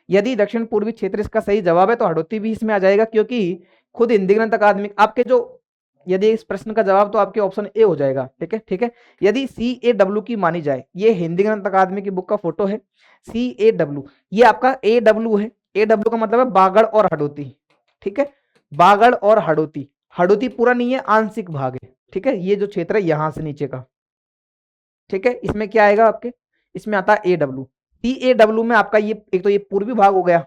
यदि दक्षिण पूर्वी क्षेत्र इसका सही जवाब है तो हडोती भी इसमें आ जाएगा, क्योंकि खुद हिंदी ग्रंथ अकादमी आपके जो, यदि इस प्रश्न का जवाब तो आपके ऑप्शन ए हो जाएगा। ठीक है, ठीक है, यदि CAW की मानी जाए, ये हिंदी ग्रंथ अकादमी की बुक का फोटो है। CAW ये आपका AW है। AW का मतलब है बागड़ और हडोती। ठीक है, बागड़ और हडोती, हडोती पूरा नहीं है, आंशिक भाग है। ठीक है, ये जो क्षेत्र है यहां से नीचे का। ठीक है, इसमें क्या आएगा आपके, इसमें आता है AW। CAW में आपका ये एक तो ये पूर्वी भाग हो गया,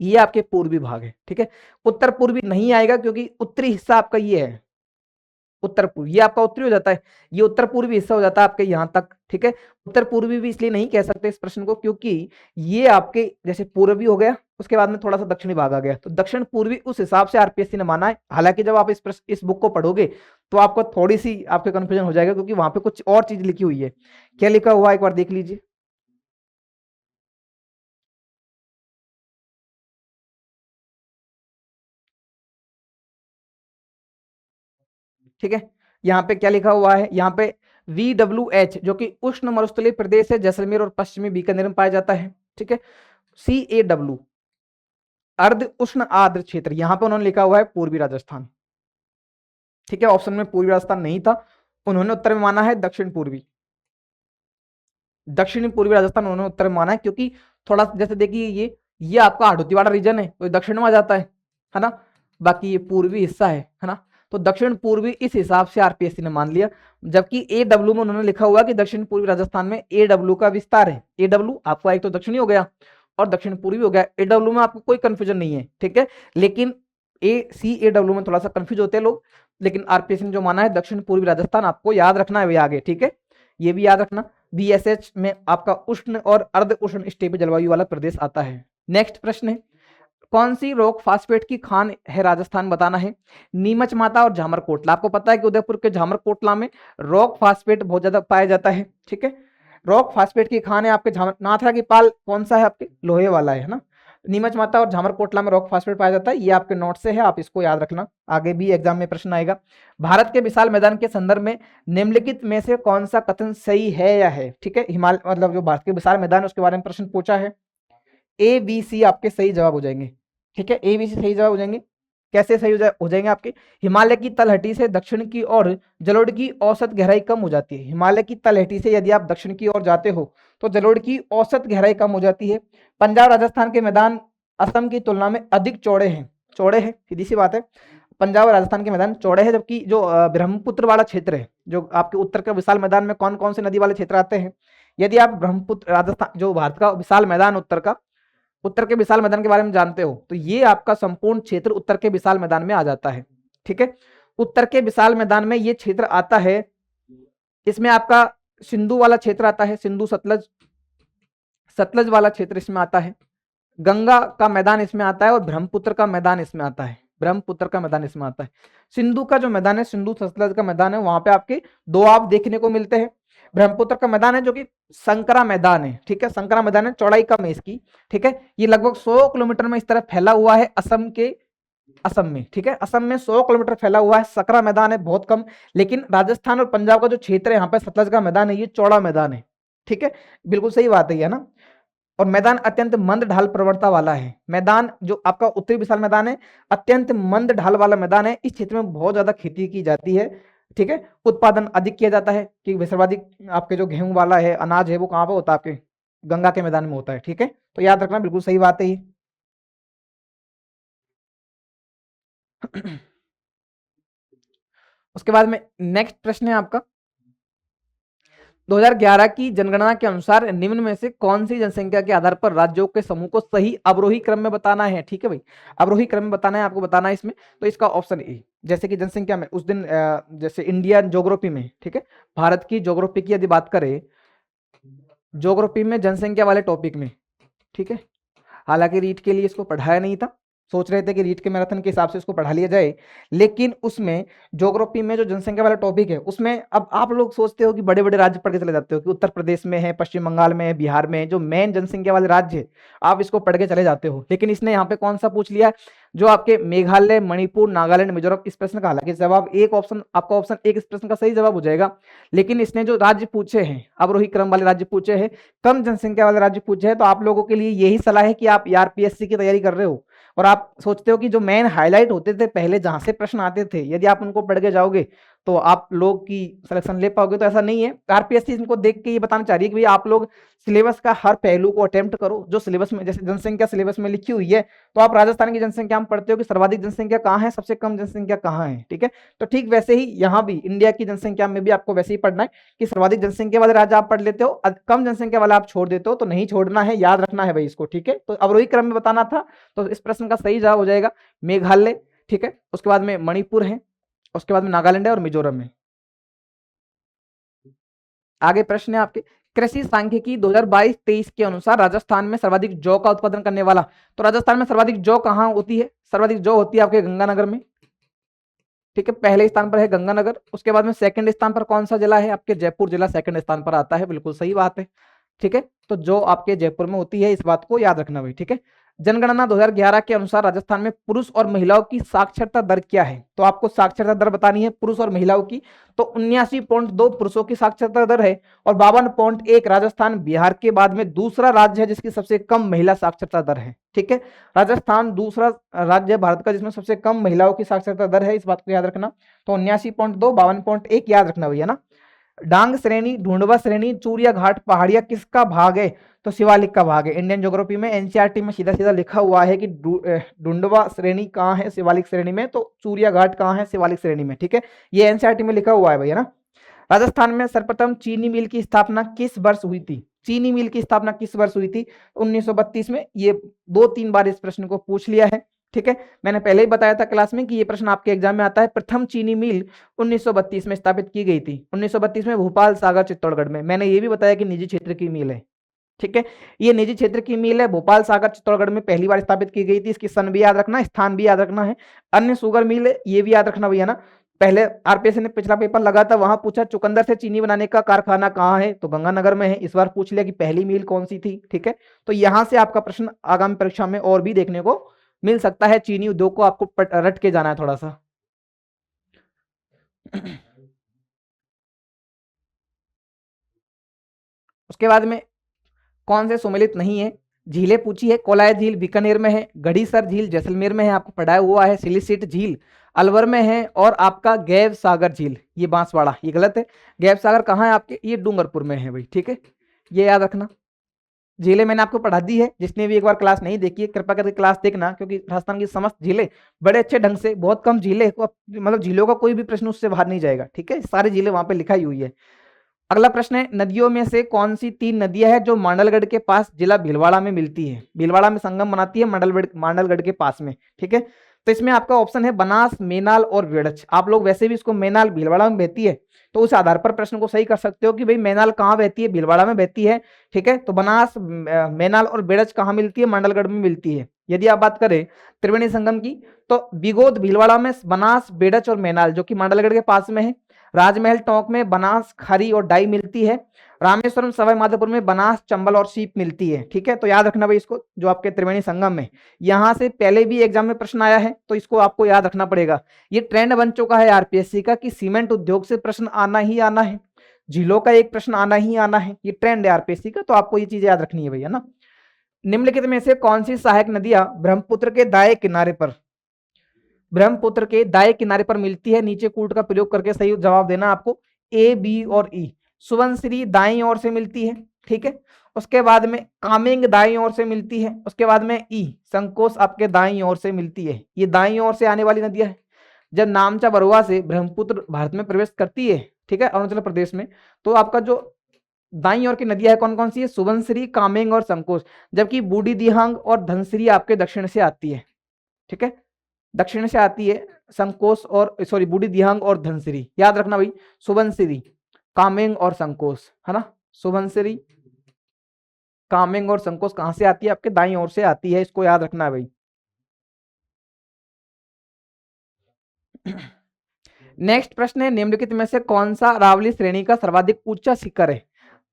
ये आपके पूर्वी भाग है। ठीक है, उत्तर पूर्वी नहीं आएगा क्योंकि उत्तरी हिस्सा आपका ये है, उत्तर पूर्वी, ये आपका उत्तरी हो जाता है, ये उत्तर पूर्वी हिस्सा हो जाता है आपके यहां तक। ठीक है, उत्तर पूर्वी भी इसलिए नहीं कह सकते इस प्रश्न को क्योंकि ये आपके जैसे पूर्वी हो गया, उसके बाद में थोड़ा सा दक्षिणी भाग आ गया, तो दक्षिण पूर्वी उस हिसाब से आरपीएससी ने माना है। हालांकि जब आप इस बुक को पढ़ोगे तो आपको थोड़ी सी आपके कंफ्यूजन हो जाएगा, क्योंकि वहां पे कुछ और चीज लिखी हुई है। क्या लिखा हुआ है एक बार देख लीजिए। ठीक है, यहाँ पे क्या लिखा हुआ है, यहाँ पे VWH जो कि उष्ण मरुस्थलीय प्रदेश है, जैसलमेर और पश्चिमी बीकानेर में पाया जाता है। ठीक है, CAW अर्ध उष्ण आर्द्र क्षेत्र, यहां पे उन्होंने लिखा हुआ है पूर्वी राजस्थान। ठीक है, ऑप्शन में पूर्वी राजस्थान नहीं था, उन्होंने उत्तर में माना है दक्षिण पूर्वी, दक्षिणी पूर्वी राजस्थान उन्होंने उत्तर में माना है, क्योंकि थोड़ा जैसे देखिए ये आपका हाड़ोतीवाड़ा रीजन है तो दक्षिण में आ जाता है ना, बाकी ये पूर्वी हिस्सा है ना, तो दक्षिण पूर्वी इस हिसाब से आरपीएससी ने मान लिया। जबकि AW में उन्होंने लिखा हुआ कि दक्षिण पूर्वी राजस्थान में AW का विस्तार है। AW आपको एक तो दक्षिणी हो गया और दक्षिण पूर्वी हो गया, AW में आपको कोई कंफ्यूजन नहीं है। ठीक है, लेकिन CAW में थोड़ा सा कंफ्यूज होते हैं लोग, लेकिन आरपीएससी ने जो माना है दक्षिण पूर्वी राजस्थान, आपको याद रखना है आगे। ठीक है, ये भी याद रखना, BSH में आपका उष्ण और अर्ध उष्ण स्टेपी जलवायु वाला प्रदेश आता है। नेक्स्ट प्रश्न है, कौन सी रॉक फास्फेट की खान है राजस्थान, बताना है। नीमच माता और झामर कोटला, आपको पता है कि उदयपुर के झामर कोटला में रॉक फास्फेट बहुत ज्यादा पाया जाता है। ठीक है, रॉक फास्फेट की खान है आपके झामर, नाथरा की पाल कौन सा है आपके, लोहे वाला है ना। नीमच माता और झामर कोटला में रॉक फास्फेट पाया जाता है, ये आपके नोट से है, आप इसको याद रखना, आगे भी एग्जाम में प्रश्न आएगा। भारत के विशाल मैदान के संदर्भ में निम्नलिखित में से कौन सा कथन सही है या है। ठीक है, हिमालय मतलब जो भारत के विशाल मैदान उसके बारे में प्रश्न पूछा है, ABC आपके सही जवाब हो जाएंगे। ठीक है, ABC सही जवाब हो जाएंगे। कैसे सही हो जाएंगे आपके, हिमालय की तलहटी से दक्षिण की ओर जलोढ़ की औसत गहराई कम हो जाती है। हिमालय की तलहटी से यदि आप दक्षिण की ओर जाते हो तो जलोढ़ की औसत गहराई कम हो जाती है। पंजाब राजस्थान के मैदान असम की तुलना में अधिक चौड़े हैं, सीधी सी बात है, पंजाब और राजस्थान के मैदान चौड़े हैं, जबकि जो ब्रह्मपुत्र वाला क्षेत्र है, जो आपके उत्तर का विशाल मैदान में कौन कौन से नदी वाले क्षेत्र आते हैं, यदि आप ब्रह्मपुत्र राजस्थान जो भारत का विशाल मैदान उत्तर के विशाल मैदान के बारे में जानते हो तो ये आपका संपूर्ण क्षेत्र उत्तर के विशाल मैदान में आ जाता है। ठीक है, उत्तर के विशाल मैदान में ये क्षेत्र आता है, इसमें आपका सिंधु वाला क्षेत्र आता है, सिंधु सतलज वाला क्षेत्र इसमें आता है, गंगा का मैदान इसमें आता है और ब्रह्मपुत्र का मैदान इसमें आता है, ब्रह्मपुत्र का मैदान इसमें आता है। सिंधु का जो मैदान है, सिंधु सतलज का मैदान है, वहां पे आपके दो आप देखने को मिलते हैं। ब्रह्मपुत्र का मैदान है जो कि संकरा मैदान है। ठीक है, संकरा मैदान है, चौड़ाई कम है इसकी। ठीक है, ये लगभग 100 किलोमीटर में इस तरह फैला हुआ है असम में। ठीक है, असम में 100 किलोमीटर फैला हुआ है, सकरा मैदान है बहुत कम, लेकिन राजस्थान और पंजाब का जो क्षेत्र है यहाँ पे सतलज का मैदान है, ये चौड़ा मैदान है। ठीक है, बिल्कुल सही बात है ना, और मैदान अत्यंत मंद ढाल प्रवणता वाला है। मैदान जो आपका उत्तरी विशाल मैदान है अत्यंत मंद ढाल वाला मैदान है, इस क्षेत्र में बहुत ज्यादा खेती की जाती है। ठीक है, उत्पादन अधिक किया जाता है कि सर्वाधिक आपके जो गेहूं वाला है अनाज है वो कहां पे होता है, आपके गंगा के मैदान में होता है। ठीक है, तो याद रखना, बिल्कुल सही बात है ये। उसके बाद में नेक्स्ट प्रश्न है आपका, 2011 की जनगणना के अनुसार निम्न में से कौन सी जनसंख्या के आधार पर राज्यों के समूह को सही अवरोही क्रम में बताना है। ठीक है भाई, अवरोही क्रम में बताना है, आपको बताना है इसमें, तो इसका ऑप्शन ए, जैसे कि जनसंख्या में उस दिन जैसे इंडियन ज्योग्राफी में, ठीक है, भारत की ज्योग्राफी की यदि बात करें, ज्योग्राफी में जनसंख्या वाले टॉपिक में, ठीक है, हालांकि रीट के लिए इसको पढ़ाया नहीं था, सोच रहे थे कि रीट के मैराथन के हिसाब से इसको पढ़ा लिया जाए, लेकिन उसमें ज्योग्राफी में जो जनसंख्या वाला टॉपिक है उसमें अब आप लोग सोचते हो कि बड़े बड़े राज्य पढ़ के चले जाते हो कि उत्तर प्रदेश में है, पश्चिम बंगाल में है, बिहार में है, जो मेन जनसंख्या वाले राज्य है आप इसको पढ़ के चले जाते हो, लेकिन इसने यहाँ पे कौन सा पूछ लिया, जो आपके मेघालय, मणिपुर, नागालैंड, मिजोरम, इस प्रश्न का हालांकि जवाब एक ऑप्शन, आपका ऑप्शन एक इस प्रश्न का सही जवाब हो जाएगा, लेकिन इसने जो राज्य पूछे हैं, अवरोही क्रम वाले राज्य पूछे हैं, कम जनसंख्या वाले राज्य पूछे हैं, तो आप लोगों के लिए यही सलाह है कि आप आरपीएससी की तैयारी कर रहे हो और आप सोचते हो कि जो मेन हाईलाइट होते थे पहले जहां से प्रश्न आते थे, यदि आप उनको पढ़ के जाओगे तो आप लोग की सिलेक्शन ले पाओगे, तो ऐसा नहीं है। आरपीएससी इनको देख के ये बताना चाह रही है कि भाई आप लोग सिलेबस का हर पहलू को अटेम्प्ट करो, जो सिलेबस में जैसे जनसंख्या सिलेबस में लिखी हुई है, तो आप राजस्थान की जनसंख्या में पढ़ते हो कि सर्वाधिक जनसंख्या कहाँ है, सबसे कम जनसंख्या कहाँ है। ठीक है, तो ठीक वैसे ही यहाँ भी इंडिया की जनसंख्या में भी आपको वैसे ही पढ़ना है कि सर्वाधिक जनसंख्या वाले राज्य आप पढ़ लेते हो, कम जनसंख्या वाला आप छोड़ देते हो, तो नहीं छोड़ना है, याद रखना है भाई इसको। ठीक है, तो अवरोही क्रम में बताना था, तो इस प्रश्न का सही जवाब हो जाएगा मेघालय। ठीक है, उसके बाद में मणिपुर है, उसके बाद में नागालैंड है और मिजोरम है। आगे प्रश्न है आपके, कृषि सांख्यिकी 2022-23 के अनुसार राजस्थान में सर्वाधिक जौ का उत्पादन करने वाला, तो राजस्थान में सर्वाधिक जौ कहां होती है, सर्वाधिक जौ होती है आपके गंगानगर में। ठीक है, पहले स्थान पर है गंगानगर, उसके बाद में सेकंड स्थान पर कौन सा जिला है, आपके जयपुर जिला सेकंड स्थान पर आता है, बिल्कुल सही बात है। ठीक है, तो जो आपके जयपुर में होती है, इस बात को याद रखना भाई। ठीक है, जनगणना 2011 के अनुसार राजस्थान में पुरुष और महिलाओं की साक्षरता दर क्या है? तो आपको साक्षरता दर बतानी है पुरुष और महिलाओं की। तो 79.2 पुरुषों की साक्षरता दर है और 52.1। राजस्थान बिहार के बाद में दूसरा राज्य है जिसकी सबसे कम महिला साक्षरता दर है। ठीक है, राजस्थान दूसरा राज्य है भारत का जिसमें सबसे कम महिलाओं की साक्षरता दर है, इस बात को याद रखना। तो 79.2, 52.1 याद रखना भैया ना। डांग श्रेणी, ढूंढवा श्रेणी, चूरिया घाट पहाड़िया किसका भाग है? तो शिवालिक का भाग है। इंडियन ज्योग्राफी में एनसीईआरटी में सीधा सीधा लिखा हुआ है कि ढूंढवा श्रेणी कहाँ है? शिवालिक श्रेणी में। तो चूरिया घाट कहाँ है? शिवालिक श्रेणी में। ठीक है, ये एनसीईआरटी में लिखा हुआ है भैया ना। राजस्थान में सर्वप्रथम चीनी मिल की स्थापना किस वर्ष हुई थी? चीनी मिल की स्थापना किस वर्ष हुई थी? 1932 में। ये 2-3 बार इस प्रश्न को पूछ लिया है। ठीक है, मैंने पहले ही बताया था क्लास में कि ये प्रश्न आपके एग्जाम में आता है। प्रथम चीनी मिल 1932 में स्थापित की गई थी। 1932 में भोपाल, सागर, चित्तौड़गढ़ में। मैंने ये भी बताया कि निजी क्षेत्र की मिल है। ठीक है, ये निजी क्षेत्र की मिल है, भोपाल, सागर, चित्तौड़गढ़ में पहली बार स्थापित की गई थी। इसकी सन भी याद रखना, स्थान भी याद रखना है। अन्य शुगर मिल है, ये भी याद रखना भैया ना। पहले आरपीएससी ने पिछला पेपर लगा था, वहां पूछा चुकंदर से चीनी बनाने का कारखाना कहाँ है? तो गंगानगर में है। इस बार पूछ लिया कि पहली मिल कौन सी थी। ठीक है, तो यहां से आपका प्रश्न आगामी परीक्षा में और भी देखने को मिल सकता है। चीनी उद्योग को आपको रट के जाना है थोड़ा सा। उसके बाद में कौन से सुमेलित नहीं है? झीलें पूछी है। कोलाय झील बीकानेर में है, गढ़ीसर झील जैसलमेर में है, आपको पढ़ाया हुआ है। सिलिसिट झील अलवर में है और आपका गैब सागर झील ये बांसवाड़ा, ये गलत है। गैब सागर कहाँ है आपके? ये डूंगरपुर में है भाई। ठीक है, ये याद रखना। झीलें मैंने आपको पढ़ा दी है, जिसने भी एक बार क्लास नहीं देखी है कृपया करके क्लास देखना, क्योंकि राजस्थान की समस्त झीलें बड़े अच्छे ढंग से, बहुत कम झीलें, मतलब झीलों का कोई भी प्रश्न उससे बाहर नहीं जाएगा। ठीक है, सारी झीलें वहां पे लिखाई हुई है। अगला प्रश्न है, नदियों में से कौन सी 3 नदियां हैं जो मांडलगढ़ के पास जिला भीलवाड़ा में मिलती है? भीलवाड़ा में संगम बनाती है मांडलगढ़ के पास में। ठीक है, तो इसमें आपका ऑप्शन है बनास, मेनाल और बेड़च। आप लोग वैसे भी इसको मेनाल भीलवाड़ा में बहती है, तो उस आधार पर प्रश्न को सही कर सकते हो कि भाई मेनाल कहाँ बहती है? भीलवाड़ा में बहती है। ठीक है, तो बनास, मेनाल और बेड़च कहाँ मिलती है? मांडलगढ़ में मिलती है। यदि आप बात करें त्रिवेणी संगम की, तो बिगोद भीलवाड़ा में बनास, बेड़च और मेनाल जो कि मांडलगढ़ के पास में है। राजमहल टोंक में बनास, खरी और डाई मिलती है। रामेश्वरम, सवाई माधोपुर में बनास, चंबल और सीप मिलती है। ठीक है, तो याद रखना भाई इसको, जो आपके त्रिवेणी संगम में, यहां से पहले भी एग्जाम में प्रश्न आया है, तो इसको आपको याद रखना पड़ेगा। ये ट्रेंड बन चुका है आरपीएससी का कि सीमेंट उद्योग से प्रश्न आना ही आना है, झीलों का एक प्रश्न आना ही आना है। ये ट्रेंड है आरपीएससी का, तो आपको ये चीज याद रखनी है भैया ना। निम्नलिखित में से कौन सी सहायक नदियां ब्रह्मपुत्र के दाएं किनारे पर, ब्रह्मपुत्र के दाएं किनारे पर मिलती है? नीचे कूट का प्रयोग करके सही जवाब देना आपको, ए, बी और ई। सुबनसिरी दाईं ओर से मिलती है। ठीक है, उसके बाद में कामेंग दाईं ओर से मिलती है। उसके बाद में ई, संकोस आपके दाईं ओर से मिलती है। ये दाईं ओर से आने वाली नदियां है। जब नामचा बरुआ से ब्रह्मपुत्र भारत में प्रवेश करती है, ठीक है, अरुणाचल प्रदेश में, तो आपका जो दाईं ओर की नदियां है कौन कौन सी है? सुबनसिरी, कामेंग और संकोस। जबकि बूढ़ी दिहांग और धनसिरी आपके दक्षिण से आती है। ठीक है, दक्षिण से आती है संकोस और सॉरी बूढ़ी दिहांग और धनसिरी। याद रखना भाई, सुबनसिरी, कामेंग और संकोस, है ना। सुबनसिरी, कामेंग और संकोस कहां से आती है? आपके दाईं ओर से आती है, इसको याद रखना है भाई। नेक्स्ट प्रश्न है, निम्नलिखित में से कौन सा अरावली श्रेणी का सर्वाधिक ऊंचा शिखर है?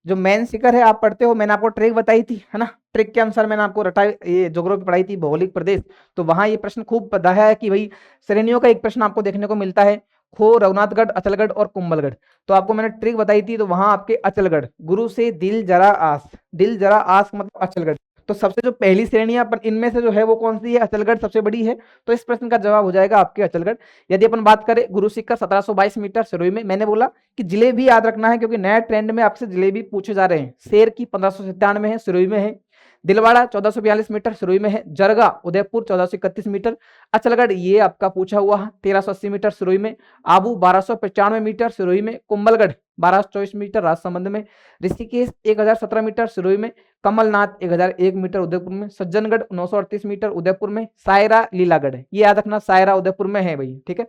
जो मेन शिखर है आप पढ़ते हो, मैंने आपको ट्रिक बताई थी, है ना। ट्रिक के अनुसार मैंने आपको रटा ये ज्योग्राफी पढ़ाई थी, भौगोलिक प्रदेश, तो वहां ये प्रश्न खूब बताया है कि भाई श्रेणियों का एक प्रश्न आपको देखने को मिलता है, खो, रघुनाथगढ़, अचलगढ़ और कुंभलगढ़। तो आपको मैंने ट्रिक बताई थी, तो वहां आपके अचलगढ़, गुरु से दिल जरा आस, दिल जरा आस मतलब अचलगढ़। तो सबसे जो पहली श्रेणी है अपन इनमें से जो है वो कौन सी है? अचलगढ़ सबसे बड़ी है। तो इस प्रश्न का जवाब हो जाएगा आपके अचलगढ़। यदि अपन बात करें गुरु शिखर 1722 मीटर सिरोही में, मैंने बोला कि जलेबी याद रखना है, क्योंकि नया ट्रेंड में आपसे जलेबी पूछे जा रहे हैं। शेर की 1597 है, सिरोही में है। दिलवाड़ा 1442 मीटर सिरोही में है। जरगा उदयपुर 1431 मीटर। अचलगढ़ ये आपका पूछा हुआ है 1380 मीटर सिरोही में। आबू 1295 मीटर सिरोही में। कुंभलगढ़ 1224 मीटर राजसमंद में। ऋषिकेश 1017 मीटर सिरोही में। कमलनाथ 1001 मीटर उदयपुर में। सज्जनगढ़ 938 मीटर उदयपुर में। सायरा लीलागढ़, ये याद रखना, सायरा उदयपुर में है भाई। ठीक है,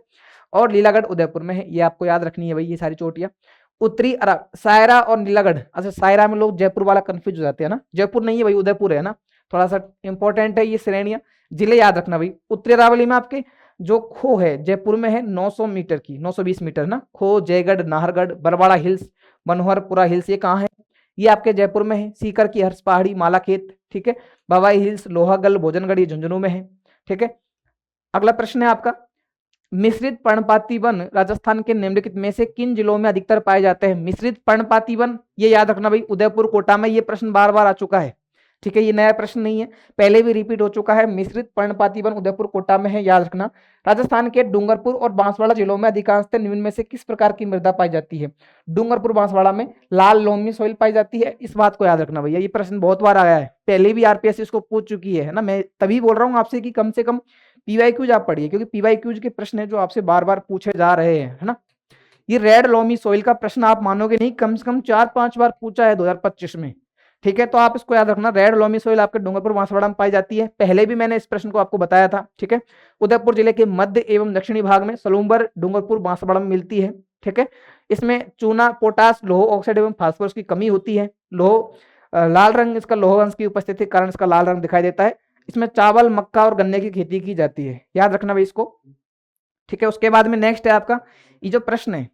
और लीलागढ़ उदयपुर में है, ये आपको याद रखनी है भाई, ये सारी चोटियां। उत्तरी सायरा और नीलागढ़, अच्छा सायरा में लोग जयपुर वाला कंफ्यूज हो जाते हैं ना, जयपुर नहीं है भाई, उदयपुर है ना, थोड़ा सा इंपॉर्टेंट है ये श्रेणियां, जिले याद रखना भाई। उत्तरी अरावली में आपके जो खो है जयपुर में है 900 मीटर की, 920 मीटर ना। खो, जयगढ़, नाहरगढ़, बरवाड़ा हिल्स, मनोहरपुरा हिल्स, ये कहाँ है? ये आपके जयपुर में है। सीकर की हर्ष पहाड़ी, मालाखेत, ठीक है। बाबाई हिल्स, लोहागल, भोजनगढ़, ये झुंझुनू में है। ठीक है, अगला प्रश्न है आपका, मिश्रित पर्णपाती वन राजस्थान के निम्नलिखित में से किन जिलों में अधिकतर पाए जाते हैं? मिश्रित पर्णपाती वन, ये याद रखना भाई, उदयपुर, कोटा में। ये प्रश्न बार बार आ चुका है। ठीक है, ये नया प्रश्न नहीं है, पहले भी रिपीट हो चुका है। मिश्रित पर्णपाती वन उदयपुर, कोटा में है, याद रखना। राजस्थान के डूंगरपुर और बांसवाड़ा जिलों में अधिकांशतः निम्न में से किस प्रकार की मृदा पाई जाती है? डूंगरपुर, बांसवाड़ा में लाल लोमी सॉइल पाई जाती है, इस बात को याद रखना भैया। ये प्रश्न बहुत बार आया है, पहले भी आरपीएससी इसको पूछ चुकी है ना। मैं तभी बोल रहा हूँ आपसे कि कम से कम पीवाईक्यूज आप पढ़िए, क्योंकि पीवाईक्यूज के प्रश्न है जो आपसे बार बार पूछे जा रहे हैं, है ना। ये रेड लोमी सॉइल का प्रश्न आप मानोगे नहीं, कम से कम 4-5 बार पूछा है 2025 में। ठीक है, तो आप इसको याद रखना, रेड लोमी सॉइल आपके डूंगरपुर, बांसवाड़ा में पाई जाती है। पहले भी मैंने इस प्रश्न को आपको बताया था। ठीक है, उदयपुर जिले के मध्य एवं दक्षिणी भाग में सलूम्बर, डूंगरपुर, बांसवाड़ा में मिलती है। ठीक है, इसमें चूना, पोटास, लोह ऑक्साइड एवं फास्फोरस की कमी होती है। लाल रंग इसका लोह अंश की उपस्थिति के कारण इसका लाल रंग दिखाई देता है। इसमें चावल, मक्का और गन्ने की खेती की जाती है, याद रखना भाई इसको। ठीक है, उसके बाद में नेक्स्ट है आपका ये जो प्रश्न है,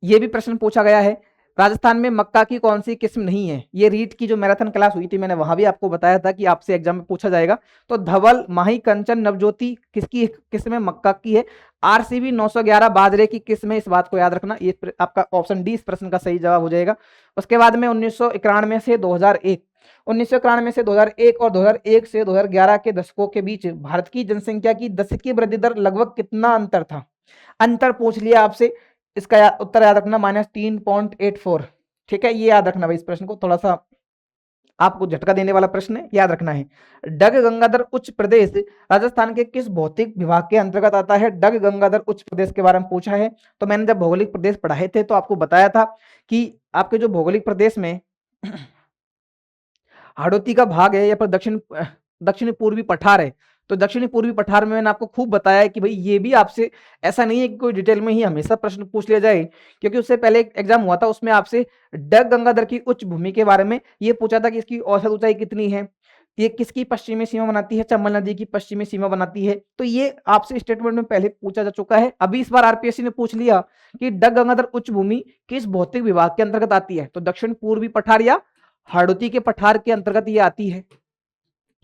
ये भी प्रश्न पूछा गया है, राजस्थान में मक्का की कौन सी किस्म नहीं है? ये रीट की जो मैराथन क्लास हुई थी, मैंने वहां भी आपको बताया था कि आपसे एग्जाम में पूछा जाएगा। तो धवल, माही, कंचन, नवज्योति किसकी किस्म है? मक्का की है। आरसीबी 911 बाजरे की किस्म है, इस बात को याद रखना। ये आपका ऑप्शन डी इस प्रश्न का सही जवाब हो जाएगा। उसके बाद में 1991 से 2001, 1991 से 2001 और 2001 से 2011 के दशकों के बीच भारत की जनसंख्या की दशकीय वृद्धि दर लगभग कितना अंतर था? अंतर पूछ लिया आपसे, इसका उत्तर याद रखना -3.84। ठीक है, ये याद रखना भाई, इस प्रश्न को थोड़ा सा आपको झटका देने वाला प्रश्न है, याद रखना है। डग गंगाधर उच्च प्रदेश राजस्थान के किस भौतिक विभाग के अंतर्गत आता है? डग गंगाधर उच्च प्रदेश के बारे में पूछा है। तो मैंने जब भौगोलिक प्रदेश पढ़ाए थे तो आपको बताया था कि आपके जो भौगोलिक प्रदेश में हाड़ौती का भाग है या फिर दक्षिण पूर्वी पठार है, तो दक्षिणी पूर्वी पठार में मैंने आपको खूब बताया है कि भाई ये भी आपसे ऐसा नहीं है कि कोई डिटेल में ही हमेशा प्रश्न पूछ लिया जाए, क्योंकि उससे पहले एक एग्जाम हुआ था, उसमें आपसे डग गंगाधर की उच्च भूमि के बारे में ये पूछा था कि इसकी औसत ऊंचाई कितनी है, ये किसकी पश्चिमी सीमा बनाती है? चंबल नदी की पश्चिमी सीमा बनाती है। तो ये आपसे स्टेटमेंट में पहले पूछा जा चुका है। अभी इस बार आरपीएससी ने पूछ लिया कि डग गंगाधर उच्च भूमि किस भौतिक विभाग के अंतर्गत आती है? तो दक्षिण पूर्वी पठार या हाड़ौती के पठार के अंतर्गत ये आती है।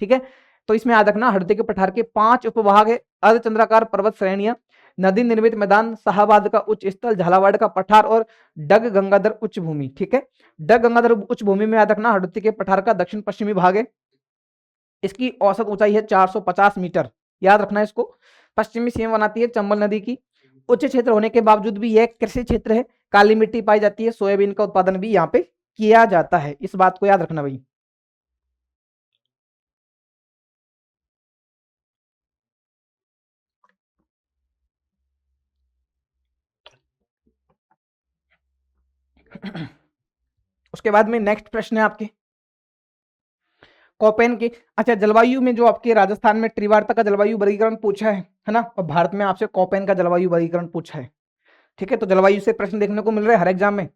ठीक है, तो इसमें याद रखना, हाड़ौती के पठार के 5 उपभाग है, अर्धचंद्राकार पर्वत श्रेणियां, नदी निर्मित मैदान, शाहबाद का उच्च स्थल, झालावाड़ का पठार और डग गंगाधर उच्च भूमि। ठीक है, डग गंगाधर उच्च भूमि में याद रखना हाड़ौती के पठार का दक्षिण पश्चिमी भाग है, इसकी औसत ऊंचाई है 450 मीटर, याद रखना इसको। पश्चिमी सीमा बनाती है चंबल नदी की। उच्च क्षेत्र होने के बावजूद भी यह कृषि क्षेत्र है, काली मिट्टी पाई जाती है, सोयाबीन का उत्पादन भी यहाँ पे किया जाता है, इस बात को याद रखना भाई। उसके बाद में नेक्स्ट प्रश्न है आपके कोपेन के। अच्छा, जलवायु में जो आपके राजस्थान में त्रिवार्ता का जलवायु वर्गीकरण पूछा है ना, और भारत में आपसे कोपेन का जलवायु वर्गीकरण पूछा है। ठीक है, तो जलवायु से प्रश्न देखने को मिल रहा है हर एग्जाम में।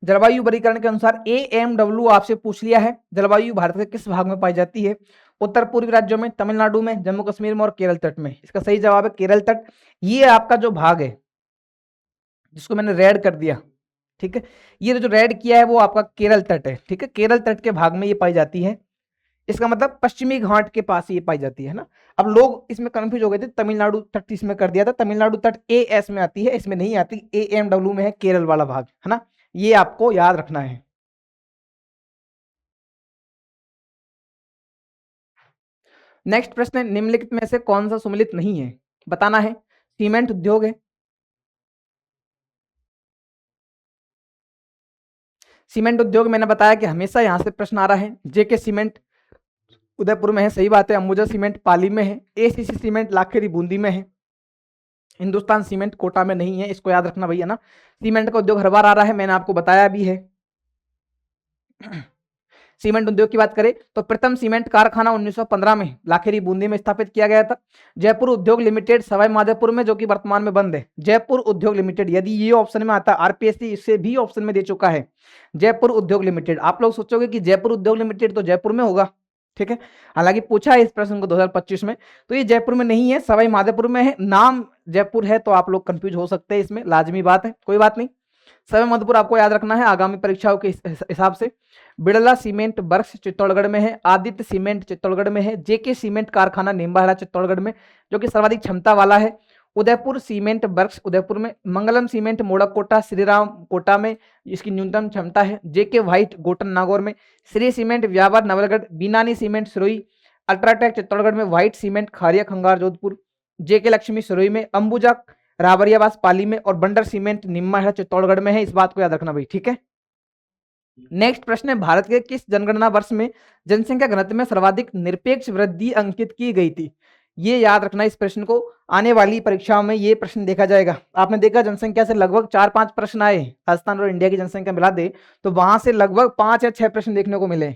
जलवायु वर्गीकरण के अनुसार AMW आपसे पूछ लिया है, जलवायु भारत के किस भाग में पाई जाती है? उत्तर पूर्वी राज्यों में, तमिलनाडु में, जम्मू कश्मीर में और केरल तट में। इसका सही जवाब है केरल तट। ये आपका जो भाग है जिसको मैंने रेड कर दिया, ठीक है, ये जो रेड किया है वो आपका केरल तट है। ठीक है, केरल तट के भाग में ये पाई जाती है, इसका मतलब पश्चिमी घाट के पास ये पाई जाती है ना। अब लोग इसमें कंफ्यूज हो गए थे, तमिलनाडु तट इसमें कर दिया था, तमिलनाडु तट AS में आती है, इसमें नहीं आती, AMW में है, केरल वाला भाग, है ना, ये आपको याद रखना है। नेक्स्ट प्रश्न है, निम्नलिखित में से कौन सा सुमेलित नहीं है? बताना है। सीमेंट उद्योग है, सीमेंट उद्योग मैंने बताया कि हमेशा यहां से प्रश्न आ रहा है। जेके सीमेंट उदयपुर में है, सही बात है। अंबुजा सीमेंट पाली में है, ACC सीमेंट लाखेरी बूंदी में है, हिंदुस्तान सीमेंट कोटा में नहीं है, इसको याद रखना भैया ना। सीमेंट का उद्योग हर बार आ रहा है, मैंने आपको बताया भी है। सीमेंट उद्योग की बात करें तो प्रथम सीमेंट कारखाना 1915 में लाखेरी बूंदी में स्थापित किया गया था। जयपुर उद्योग लिमिटेड सवाई माधोपुर में, जो कि वर्तमान में बंद है। जयपुर उद्योग लिमिटेड, यदि ये ऑप्शन में आता, आरपीएससी इसे भी ऑप्शन में दे चुका है, जयपुर उद्योग लिमिटेड। आप लोग सोचोगे कि जयपुर उद्योग लिमिटेड तो जयपुर में होगा, ठीक है, हालांकि पूछा है इस प्रश्न को 2025 में, तो ये जयपुर में नहीं है, सवाई माधोपुर में है। नाम जयपुर है तो आप लोग कंफ्यूज हो सकते हैं, इसमें लाजमी बात है, कोई बात नहीं। समय महत्वपूर्ण आपको याद रखना है आगामी परीक्षाओं के हिसाब से। बिड़ला सीमेंट वर्क्स चित्तौड़गढ़ में है, आदित्य सीमेंट चित्तौड़गढ़ में है, जेके सीमेंट कारखाना निम्बाहेड़ा चित्तौड़गढ़ में जो कि सर्वाधिक क्षमता वाला है, उदयपुर सीमेंट वर्क्स उदयपुर में, मंगलम सीमेंट मोड़ककोटा श्रीराम कोटा में इसकी न्यूनतम क्षमता है, जेके व्हाइट गोटन नागौर में, Shree cement Beawar Nawalgarh, Binani cement Sirohi, UltraTech Chittorgarh में, व्हाइट सीमेंट खारिया खंगार जोधपुर, जेके लक्ष्मी सिरोही में, अंबुजा रावरियावास पाली में और बंडर सीमेंट निम्बाहेड़ा चित्तौड़गढ़ में है। इस बात को याद रखना भाई, ठीक है। नेक्स्ट प्रश्न है, भारत के किस जनगणना वर्ष में जनसंख्या घनत्व में सर्वाधिक निरपेक्ष वृद्धि अंकित की गई थी? ये याद रखना, इस प्रश्न को आने वाली परीक्षाओं में ये प्रश्न देखा जाएगा। आपने देखा जनसंख्या से लगभग 4-5 प्रश्न आए, राजस्थान और इंडिया की जनसंख्या मिला दे तो वहां से लगभग 5 या 6 प्रश्न देखने को मिले।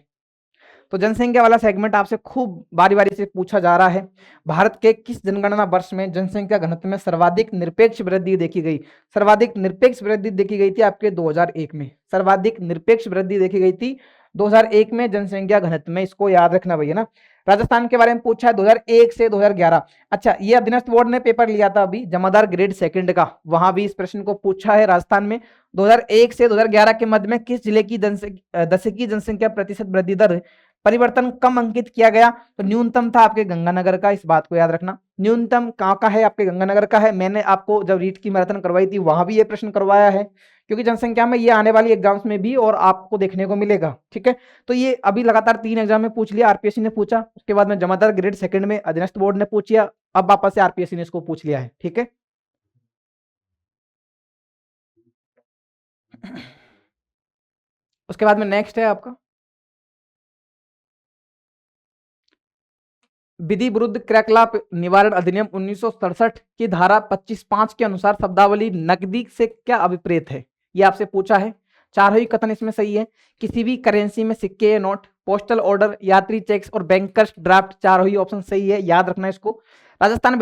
तो जनसंख्या वाला सेगमेंट आपसे खूब बारी बारी से पूछा जा रहा है। भारत के किस जनगणना वर्ष में जनसंख्या घनत्व में सर्वाधिक निरपेक्ष वृद्धि देखी गई? सर्वाधिक निरपेक्ष वृद्धि देखी गई थी आपके 2001 में, सर्वाधिक निरपेक्ष वृद्धि देखी गई थी 2001 में जनसंख्या घनत्व में। इसको याद रखना भैया ना। राजस्थान के बारे में पूछा है 2001 से 2011। अच्छा, ये अधीनस्थ बोर्ड ने पेपर लिया था अभी जमादार ग्रेड सेकंड का, वहां भी इस प्रश्न को पूछा है। राजस्थान में 2001 से 2011 के मध्य में किस जिले की दशकीय जनसंख्या प्रतिशत वृद्धि दर परिवर्तन कम अंकित किया गया? तो न्यूनतम था आपके गंगानगर का, इस बात को याद रखना। न्यूनतम कहाँ का है? आपके गंगानगर का है। मैंने आपको जब रीट की मैराथन करवाई थी वहां भी ये प्रश्न करवाया है, क्योंकि जनसंख्या में ये आने वाली एग्जाम्स में भी और आपको देखने को मिलेगा, ठीक है। तो ये अभी लगातार 3 एग्जाम में पूछ लिया, आरपीएससी ने पूछा, उसके बाद में जमादार ग्रेड सेकंड में अधीनस्थ बोर्ड ने पूछ लिया, अब वापस से आरपीएससी ने इसको पूछ लिया है, ठीक है। उसके बाद में नेक्स्ट है आपका विधि विरुद्ध क्रियाकलाप निवारण अधिनियम 1967 की धारा 25(5) के अनुसार शब्दावली नकदी से क्या अभिप्रेत है? ये आपसे पूछा है। चारों ही कथन इसमें सही है। किसी भी करेंसी में सिक्के या नोट, पोस्टल ऑर्डर, यात्री चेक्स और बैंकर्स ड्राफ्ट, चारों ही ऑप्शन सही है, याद रखना इसको। राजस्थान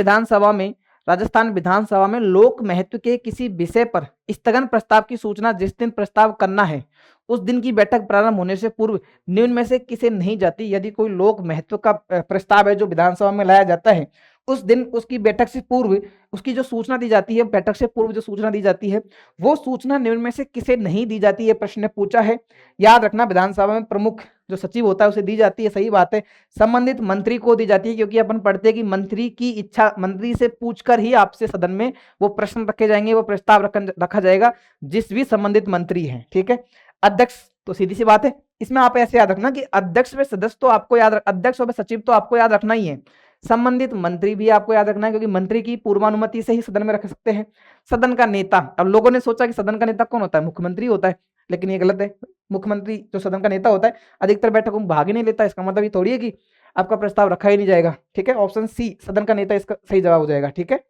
विधानसभा में लोक महत्व के किसी विषय पर स्थगन प्रस्ताव की सूचना जिस दिन प्रस्ताव करना है उस दिन की बैठक प्रारंभ होने से पूर्व निम्न में से किसे नहीं जाती? यदि कोई लोक महत्व का प्रस्ताव है जो विधानसभा में लाया जाता है, उस दिन उसकी बैठक से पूर्व उसकी जो सूचना दी जाती है, बैठक से पूर्व जो सूचना दी जाती है, वो सूचना निम्न में से किसे नहीं दी जाती? ये प्रश्न पूछा है, याद रखना। विधानसभा में प्रमुख जो सचिव होता है उसे दी जाती है, सही बात है। संबंधित मंत्री को दी जाती है, क्योंकि अपन पढ़ते हैं कि मंत्री की इच्छा, मंत्री से पूछकर ही आपसे सदन में वो प्रश्न रखे जाएंगे, वो प्रस्ताव रखा जाएगा जिस भी संबंधित मंत्री है, ठीक है। अध्यक्ष तो सीधी सी बात है, इसमें आप ऐसे याद रखना कि अध्यक्ष व सदस्य तो आपको अध्यक्ष व सचिव तो आपको याद रखना ही है, संबंधित मंत्री भी आपको याद रखना है, क्योंकि मंत्री की पूर्वानुमति से ही सदन में रख सकते हैं। सदन का नेता, अब लोगों ने सोचा कि सदन का नेता कौन होता है? मुख्यमंत्री होता है, लेकिन ये गलत है। मुख्यमंत्री जो सदन का नेता होता है अधिकतर बैठकों में भाग ही नहीं लेता, इसका मतलब ये थोड़ी है कि आपका प्रस्ताव रखा ही नहीं जाएगा, ठीक है। ऑप्शन सी सदन का नेता इसका सही जवाब हो जाएगा, ठीक है।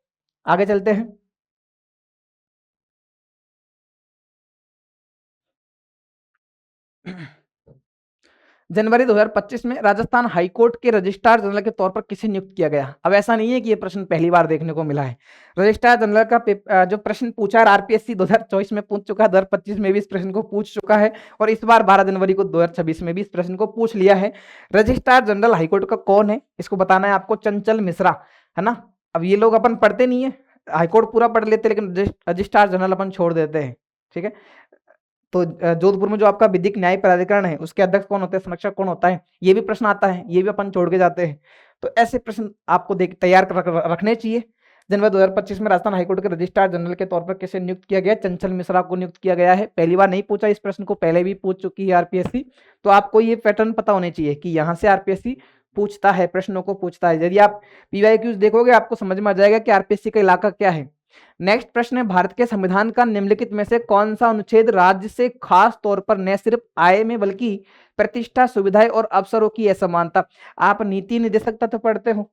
आगे चलते हैं। जनवरी 2025 में राजस्थान हाईकोर्ट के रजिस्ट्रार जनरल के तौर पर किसे नियुक्त किया गया? अब ऐसा नहीं है कि ये प्रश्न पहली बार देखने को मिला है। रजिस्ट्रार जनरल का जो प्रश्न पूछा है आरपीएससी 2024 में पूछ चुका है, 2025 में भी इस प्रश्न को पूछ चुका है और इस बार 12 जनवरी को 2026 में भी इस प्रश्न को पूछ लिया है। रजिस्ट्रार जनरल हाईकोर्ट का कौन है? इसको बताना है आपको, चंचल मिश्रा, है ना। अब ये लोग अपन पढ़ते नहीं है, हाईकोर्ट पूरा पढ़ लेते लेकिन रजिस्ट्रार जनरल अपन छोड़ देते हैं, ठीक है। तो जोधपुर में जो आपका विधिक न्याय प्राधिकरण है उसके अध्यक्ष कौन होते हैं, संरक्षक कौन होता है, ये भी प्रश्न आता है, ये भी अपन छोड़ के जाते हैं। तो ऐसे प्रश्न आपको तैयार कर रखने चाहिए। जनवरी 2025 में राजस्थान हाईकोर्ट के रजिस्ट्रार जनरल के तौर पर किसे नियुक्त किया गया? चंचल मिश्रा को नियुक्त किया गया है। पहली बार नहीं पूछा, इस प्रश्न को पहले भी पूछ चुकी है आरपीएससी, तो आपको ये पैटर्न पता होने चाहिए कि यहाँ से आरपीएससी पूछता है, प्रश्नों को पूछता है। यदि आप पीवाईक्यूज देखोगे आपको समझ में आ जाएगा कि आरपीएससी का इलाका क्या है। नेक्स्ट प्रश्न है, भारत के संविधान का निम्नलिखित में से कौन सा अनुच्छेद राज्य से खास तौर पर न सिर्फ आय में बल्कि प्रतिष्ठा, सुविधाएं और अवसरों की असमानता? आप नीति निर्देशक तत्व पढ़ते हो,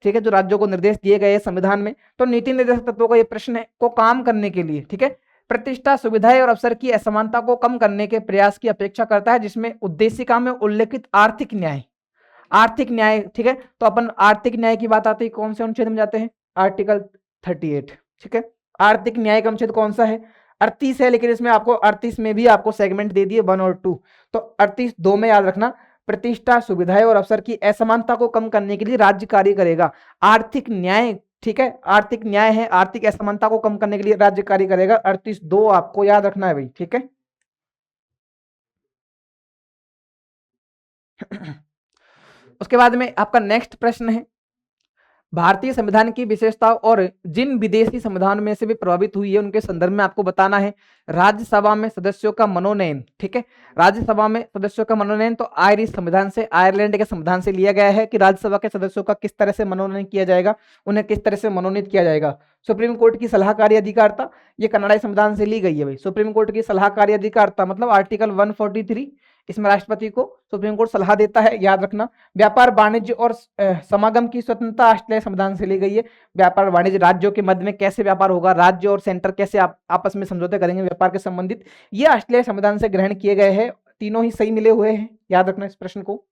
ठीक है, जो राज्यों को निर्देश दिए गए संविधान में, तो नीति निर्देशक तत्वों का ये प्रश्न है को काम करने के लिए, ठीक है, प्रतिष्ठा, सुविधाएं और अवसर की असमानता को कम करने के प्रयास की अपेक्षा करता है, जिसमें उद्देशिका में उल्लेखित आर्थिक न्याय, ठीक है। तो अपन आर्थिक न्याय की बात आती है, कौन से अनुच्छेद में जाते हैं? आर्टिकल 38, ठीक है। आर्थिक न्याय का अनुच्छेद कौन सा है? 38 है, लेकिन इसमें आपको 38 में भी आपको सेगमेंट दे दिए 1 और 2, तो 38 2 में याद रखना, प्रतिष्ठा, सुविधाएं और अवसर की असमानता को कम करने के लिए राज्य कार्य करेगा। आर्थिक न्याय, ठीक है। आर्थिक न्याय है, आर्थिक असमानता को कम करने के लिए राज्य कार्य करेगा। 38(2) आपको याद रखना है भाई, ठीक है। उसके बाद में आपका नेक्स्ट प्रश्न है, भारतीय संविधान की विशेषताओं और जिन विदेशी संविधान में से भी प्रभावित हुई है उनके संदर्भ में आपको बताना है। राज्यसभा में सदस्यों का मनोनयन, ठीक है, राज्यसभा में सदस्यों का मनोनयन तो आयरिश संविधान से, आयरलैंड के संविधान से लिया गया है कि राज्यसभा के सदस्यों का किस तरह से मनोनयन किया जाएगा, उन्हें किस तरह से मनोनीत किया जाएगा। सुप्रीम कोर्ट की सलाहकारी अधिकारता ये कनाडाई संविधान से ली गई है भाई। सुप्रीम कोर्ट की सलाहकारी अधिकारता मतलब आर्टिकल 143, इसमें राष्ट्रपति को सुप्रीम कोर्ट सलाह देता है, याद रखना। व्यापार वाणिज्य और समागम की स्वतंत्रता ऑस्ट्रेलिया संविधान से ली गई है। व्यापार वाणिज्य, राज्यों के मध्य में कैसे व्यापार होगा, राज्य और सेंटर कैसे आपस में समझौते करेंगे व्यापार के संबंधित, ये ऑस्ट्रेलिया संविधान से ग्रहण किए गए हैं। तीनों ही सही मिले हुए हैं, याद रखना इस प्रश्न को।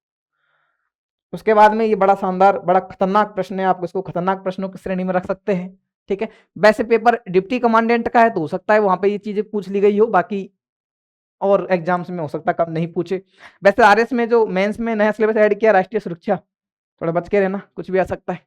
उसके बाद में ये बड़ा शानदार, बड़ा खतरनाक प्रश्न है, आप इसको खतरनाक प्रश्नों की श्रेणी में रख सकते हैं, ठीक है। वैसे पेपर डिप्टी कमांडेंट का है तो हो सकता है वहां पे ये चीजें पूछ ली गई हो, बाकी और एग्जाम्स में हो सकता है कम नहीं पूछे। वैसे आरएस में जो मेंस में नया सिलेबस ऐड किया राष्ट्रीय सुरक्षा, थोड़ा बच के रहना, कुछ भी आ सकता है।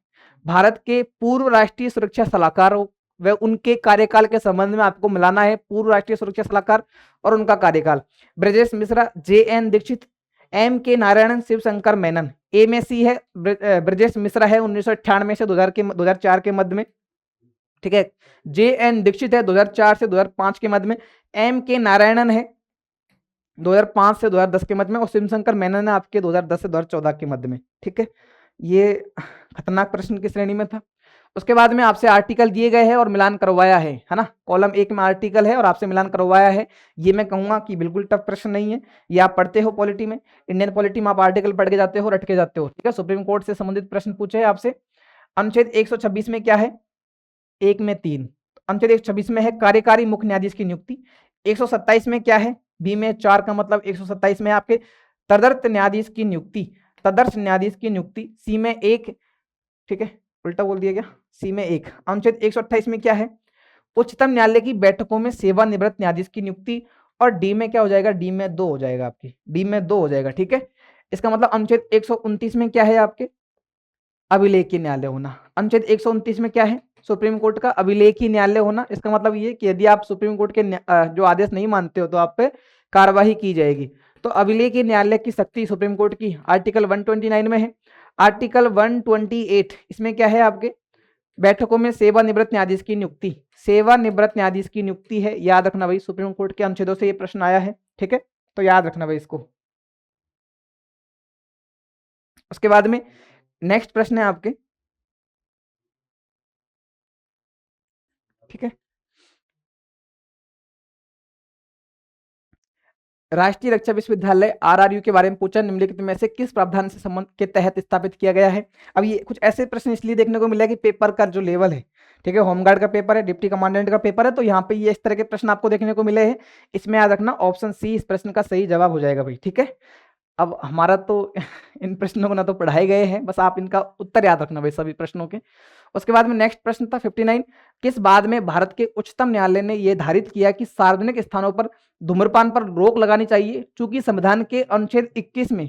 भारत के पूर्व राष्ट्रीय सुरक्षा सलाहकार व उनके कार्यकाल के संबंध में आपको मिलाना है, पूर्व राष्ट्रीय सुरक्षा सलाहकार और उनका कार्यकाल। ब्रजेश मिश्रा, जे.एन. दीक्षित, M.K. नारायणन, शिवशंकर मेनन। ए में सी है, ब्रजेश मिश्रा है 1998 से 2004 के मध्य में, ठीक है। जे.एन. दीक्षित है 2004 से 2005 के मध्य में। M.K. नारायणन है 2005 से 2010 के मध्य में, और शिवशंकर मेनन है आपके 2010 से 2014 के मध्य में, ठीक है। ये खतरनाक प्रश्न की श्रेणी में था। उसके बाद में आपसे आर्टिकल दिए गए हैं और मिलान करवाया है ना। कॉलम 1 में आर्टिकल है और आपसे मिलान करवाया है। ये मैं कहूंगा कि बिल्कुल टफ प्रश्न नहीं है, ये आप पढ़ते हो पॉलिटी में, इंडियन पॉलिटी में आप आर्टिकल पढ़ के जाते हो, रट के जाते हो, ठीक है। सुप्रीम कोर्ट से संबंधित प्रश्न पूछे हैं आपसे। अनुच्छेद 126 में क्या है, 1 में 3, अनुच्छेद 126 में है कार्यकारी मुख्य न्यायाधीश की नियुक्ति। 127 में क्या है, बी में 4 का मतलब 127 में आपके तदर्थ न्यायाधीश की नियुक्ति, तदर्थ न्यायाधीश की नियुक्ति। सी में 1, ठीक है, उल्टा बोल दिया गया, सी में 1। अनुच्छेद 128 में क्या है, उच्चतम न्यायालय की बैठकों में सेवानिवृत्त न्यायाधीश की नियुक्ति। और डी में क्या हो जाएगा, डी में 2 हो जाएगा आपकी, डी में 2 हो जाएगा, ठीक है। इसका मतलब अनुच्छेद 129 में क्या है आपके, अभिलेखीय न्यायालय होना। अनुच्छेद 129 में क्या है, सुप्रीम कोर्ट का अभिलेखीय न्यायालय होना। इसका मतलब ये कि यदि आप सुप्रीम कोर्ट के जो आदेश नहीं मानते हो तो आप पे कार्यवाही की जाएगी। तो अभिलेखीय न्यायालय की शक्ति सुप्रीम कोर्ट की आर्टिकल 129 में है। आर्टिकल 128 इसमें क्या है आपके, बैठकों में सेवानिवृत्त न्यायाधीश की नियुक्ति, सेवानिवृत्त न्यायाधीश की नियुक्ति है, याद रखना भाई। सुप्रीम कोर्ट के अनुच्छेदों से ये प्रश्न आया है, ठीक है, तो याद रखना भाई इसको। उसके बाद में नेक्स्ट प्रश्न है आपके, ठीक है। राष्ट्रीय रक्षा विश्वविद्यालय आरआरयू के बारे में पूछा, निम्नलिखित में से किस प्रावधान से संबंध के तहत स्थापित किया गया है। अब ये कुछ ऐसे प्रश्न इसलिए देखने को मिला कि पेपर का जो लेवल है, ठीक है, होमगार्ड का पेपर है, डिप्टी कमांडेंट का पेपर है, तो यहाँ पे ये इस तरह के प्रश्न आपको देखने को मिले हैं। इसमें याद रखना ऑप्शन सी इस प्रश्न का सही जवाब हो जाएगा भाई, ठीक है। अब हमारा तो इन प्रश्नों को ना तो पढ़ाए गए हैं, बस आप इनका उत्तर याद रखना भाई सभी प्रश्नों के। उसके बाद में नेक्स्ट प्रश्न था 59, किस बाद में भारत के उच्चतम न्यायालय ने यह धारित किया कि सार्वजनिक स्थानों पर धूम्रपान पर रोक लगानी चाहिए, चूंकि संविधान के अनुच्छेद 21 में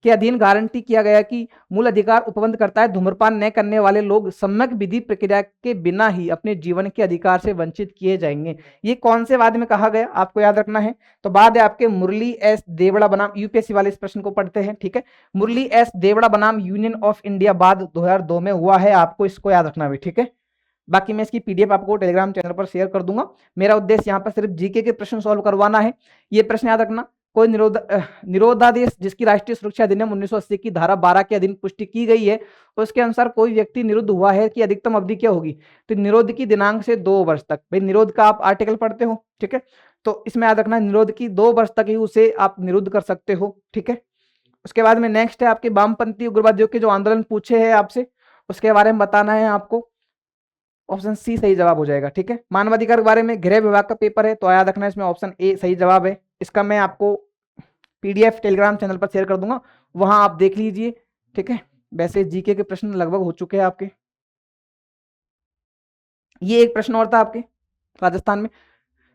के अधीन गारंटी किया गया कि मूल अधिकार उपबंध करता है, धूम्रपान न करने वाले लोग सम्यक विधि प्रक्रिया के बिना ही अपने जीवन के अधिकार से वंचित किए जाएंगे। ये कौन से वाद में कहा गया आपको याद रखना है, तो बाद है आपके मुरली एस देवड़ा बनाम, यूपीएससी वाले इस प्रश्न को पढ़ते हैं, ठीक है। मुरली एस देवड़ा बनाम यूनियन ऑफ इंडिया बाद 2002 में हुआ है, आपको इसको याद रखना है, ठीक है। बाकी मैं इसकी पीडीएफ आपको टेलीग्राम चैनल पर शेयर कर दूंगा। मेरा उद्देश्य यहाँ पर सिर्फ जीके के प्रश्न सॉल्व करवाना है। ये प्रश्न याद रखना, कोई निरोधादेश जिसकी राष्ट्रीय सुरक्षा अधिनियम 1980 की धारा 12 के अधीन पुष्टि की गई है, उसके अनुसार कोई व्यक्ति निरुद्ध हुआ है कि अधिकतम अवधि क्या होगी, तो निरोध की दिनांक से 2 वर्ष तक। भाई निरोध का आप आर्टिकल पढ़ते हो, ठीक है, तो इसमें याद रखना निरोध की 2 वर्ष तक ही उसे आप निरुद्ध कर सकते हो, ठीक है। उसके बाद में नेक्स्ट है आपके वामपंथी उग्रवादियों के जो आंदोलन पूछे हैं आपसे, उसके बारे में बताना है आपको। ऑप्शन सी सही जवाब हो जाएगा, ठीक है। मानवाधिकार के बारे में गृह विभाग का पेपर है, तो याद रखना इसमें ऑप्शन ए सही जवाब है। इसका मैं आपको पीडीएफ टेलीग्राम चैनल पर शेयर कर दूंगा, वहां आप देख लीजिए, ठीक है। वैसे जीके के प्रश्न लगभग हो चुके हैं आपके। ये एक प्रश्न और था आपके राजस्थान में,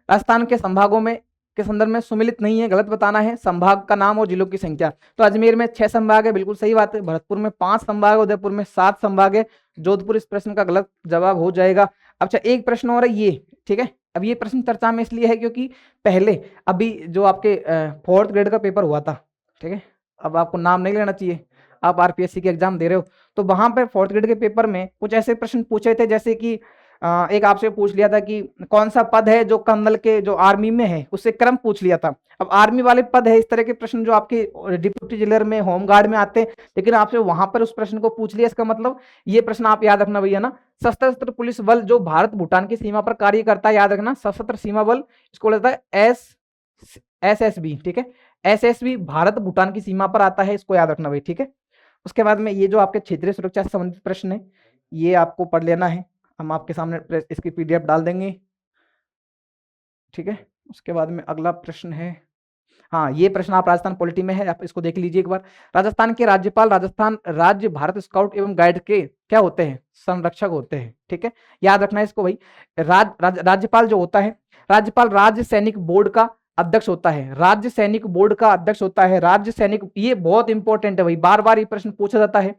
राजस्थान के संभागों में के संदर्भ में सुमिलित नहीं है, गलत बताना है। संभाग का नाम और जिलों की संख्या, तो अजमेर में 6 संभाग है, बिल्कुल सही बात है। भरतपुर में 5 संभाग है, उदयपुर में 7 संभाग है। जोधपुर इस प्रश्न का गलत जवाब हो जाएगा। अच्छा, एक प्रश्न और है ये, ठीक है। अब ये प्रश्न चर्चा में इसलिए है क्योंकि पहले अभी जो आपके 4th ग्रेड का पेपर हुआ था, ठीक है, अब आपको नाम नहीं लेना चाहिए, आप आरपीएससी के एग्जाम दे रहे हो, तो वहां पर 4th ग्रेड के पेपर में कुछ ऐसे प्रश्न पूछे थे, जैसे कि एक आपसे पूछ लिया था कि कौन सा पद है जो कर्नल के जो आर्मी में है, उससे क्रम पूछ लिया था। अब आर्मी वाले पद है, इस तरह के प्रश्न जो आपके डिप्टी जेलर में, होमगार्ड में आते हैं, लेकिन आपसे वहां पर उस प्रश्न को पूछ लिया। इसका मतलब ये प्रश्न आप याद रखना भैया ना, सशस्त्र पुलिस बल जो भारत भूटान की सीमा पर कार्य करता है, याद रखना, सशस्त्र सीमा बल, इसको लगता है SSB, ठीक है। SSB भारत भूटान की सीमा पर आता है, इसको याद रखना भाई, ठीक है। उसके बाद में ये जो आपके क्षेत्रीय सुरक्षा से संबंधित प्रश्न है, ये आपको पढ़ लेना है, हम आपके सामने इसकी PDF डाल देंगे, ठीक है। उसके बाद में अगला प्रश्न है, हाँ, ये प्रश्न आप राजस्थान पॉलिटी में है, आप इसको देख लीजिए एक बार। राजस्थान के राज्यपाल राजस्थान राज्य भारत स्काउट एवं गाइड के क्या होते हैं? संरक्षक होते हैं, ठीक है, याद रखना है इसको भाई। राज्यपाल जो होता है, राज्यपाल राज्य सैनिक बोर्ड का अध्यक्ष होता है, राज्य सैनिक बोर्ड का अध्यक्ष होता है, राज्य सैनिक, ये बहुत इंपॉर्टेंट है भाई, बार बार ये प्रश्न पूछा जाता है।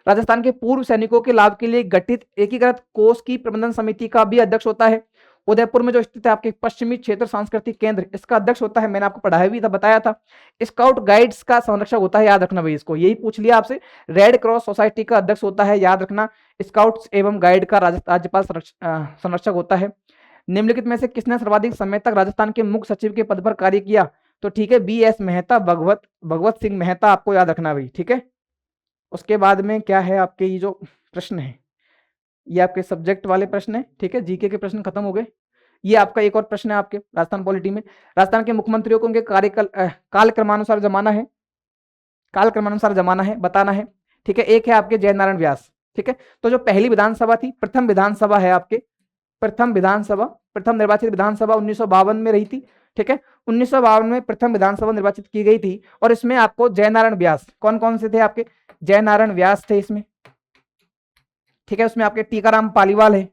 राजस्थान के पूर्व सैनिकों के लाभ के लिए गठित एकीकृत कोष की प्रबंधन समिति का भी अध्यक्ष होता है। उदयपुर में जो स्थित है आपके पश्चिमी क्षेत्र सांस्कृतिक केंद्र, इसका अध्यक्ष होता है, मैंने आपको पढ़ाया भी था, बताया था। स्काउट गाइड्स का संरक्षक होता है, याद रखना भाई इसको, यही पूछ लिया आपसे। रेड क्रॉस सोसाइटी का अध्यक्ष होता है, याद रखना। स्काउट्स एवं गाइड का राज्यपाल संरक्षक होता है। निम्नलिखित में से किसने सर्वाधिक समय तक राजस्थान के मुख्य सचिव के पद पर कार्य किया? तो ठीक है, BS मेहता, भगवत सिंह मेहता, आपको याद रखना भाई, ठीक है। उसके बाद में क्या है आपके ये जो प्रश्न है, ये आपके सब्जेक्ट वाले प्रश्न है, ठीक है, जीके के प्रश्न खत्म हो गए। ये आपका एक और प्रश्न है आपके राजस्थान पॉलिटी में, राजस्थान के मुख्यमंत्रियों को उनके काल क्रमानुसार जमाना है, काल क्रमानुसार जमाना है, बताना है, ठीक है। एक है आपके जयनारायण व्यास, ठीक है। तो जो पहली विधानसभा थी, प्रथम विधानसभा है आपके, प्रथम विधानसभा, प्रथम निर्वाचित विधानसभा 1952 में रही थी, ठीक है। 1952 में प्रथम विधानसभा निर्वाचित की गई थी, और इसमें आपको जयनारायण व्यास, कौन कौन से थे आपके? जयनारायण व्यास थे इसमें, ठीक है। उसमें आपके टीकाराम पालीवाल है,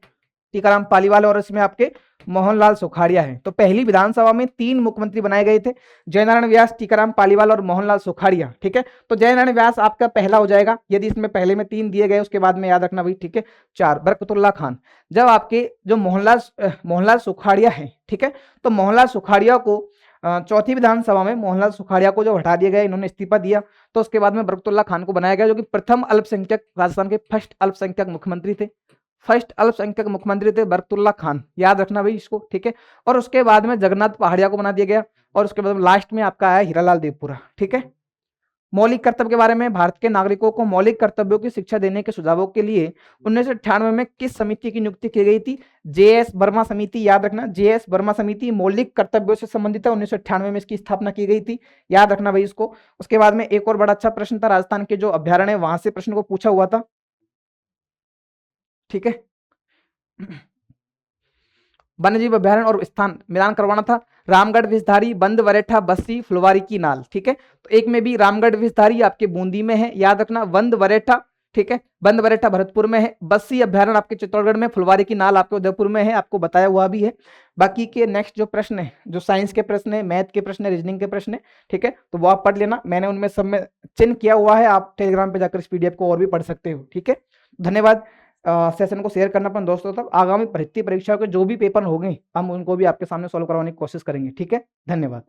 टीकाराम पालीवाल, और इसमें आपके मोहनलाल सुखाड़िया है। तो पहली विधानसभा में 3 मुख्यमंत्री बनाए गए थे, जयनारायण व्यास, टीकाराम पालीवाल और मोहनलाल सुखाड़िया, ठीक है। तो जयनारायण व्यास आपका पहला हो जाएगा, यदि इसमें पहले में 3 दिए गए, उसके बाद में याद रखना भाई, ठीक है। 4 बरकतुल्ला खान, जब आपके जो मोहनलाल सुखाड़िया है, ठीक है, तो मोहनलाल सुखाड़िया को चौथी विधानसभा में मोहनलाल सुखाड़िया को जो हटा दिया गया, इन्होंने इस्तीफा दिया, तो उसके बाद में बरकतुल्ला खान को बनाया गया, जो कि प्रथम अल्पसंख्यक, राजस्थान के फर्स्ट अल्पसंख्यक मुख्यमंत्री थे, फर्स्ट अल्पसंख्यक मुख्यमंत्री थे बरकतुल्ला खान, याद रखना भाई इसको, ठीक है। और उसके बाद में जगन्नाथ पहाड़िया को बना दिया गया, और उसके बाद लास्ट में आपका आया हीरालाल देवपुरा, ठीक है। मौलिक कर्तव्य के बारे में, भारत के नागरिकों को मौलिक कर्तव्यों की शिक्षा देने के सुझावों के लिए 1998 में किस समिति की नियुक्ति की गई थी? JS वर्मा समिति, याद रखना, JS वर्मा समिति मौलिक कर्तव्यों से संबंधित है, 1998 में इसकी स्थापना की गई थी, याद रखना भाई इसको। उसके बाद में एक और बड़ा अच्छा प्रश्न था, राजस्थान के जो अभ्यारण्य, वहां से प्रश्न को पूछा हुआ था, ठीक है। वन्यजीव अभ्यारण्य और स्थान मिलान करवाना था, रामगढ़ विषधारी, बंद वरेठा, बस्सी, फुलवारी की नाल, ठीक है। तो एक में भी रामगढ़ विषधारी आपके बूंदी में है, याद रखना, बंद वरेठा, ठीक है, बंद वरेठा भरतपुर में है, बस्सी अभ्यारण्य आपके चित्तौड़गढ़ में, फुलवारी की नाल आपके उदयपुर में है, आपको बताया हुआ भी है। बाकी के नेक्स्ट जो प्रश्न है, जो साइंस के प्रश्न है, मैथ के प्रश्न है, रीजनिंग के प्रश्न है, ठीक है, तो वो आप पढ़ लेना, मैंने उनमें सब में चिन्ह किया हुआ है, आप टेलीग्राम पे जाकर इस PDF को और भी पढ़ सकते हो, ठीक है। धन्यवाद। सेशन को शेयर करना अपने दोस्तों तक। आगामी भर्ती परीक्षाओं के जो भी पेपर होंगे, हम उनको भी आपके सामने सॉल्व करवाने की कोशिश करेंगे, ठीक है। धन्यवाद।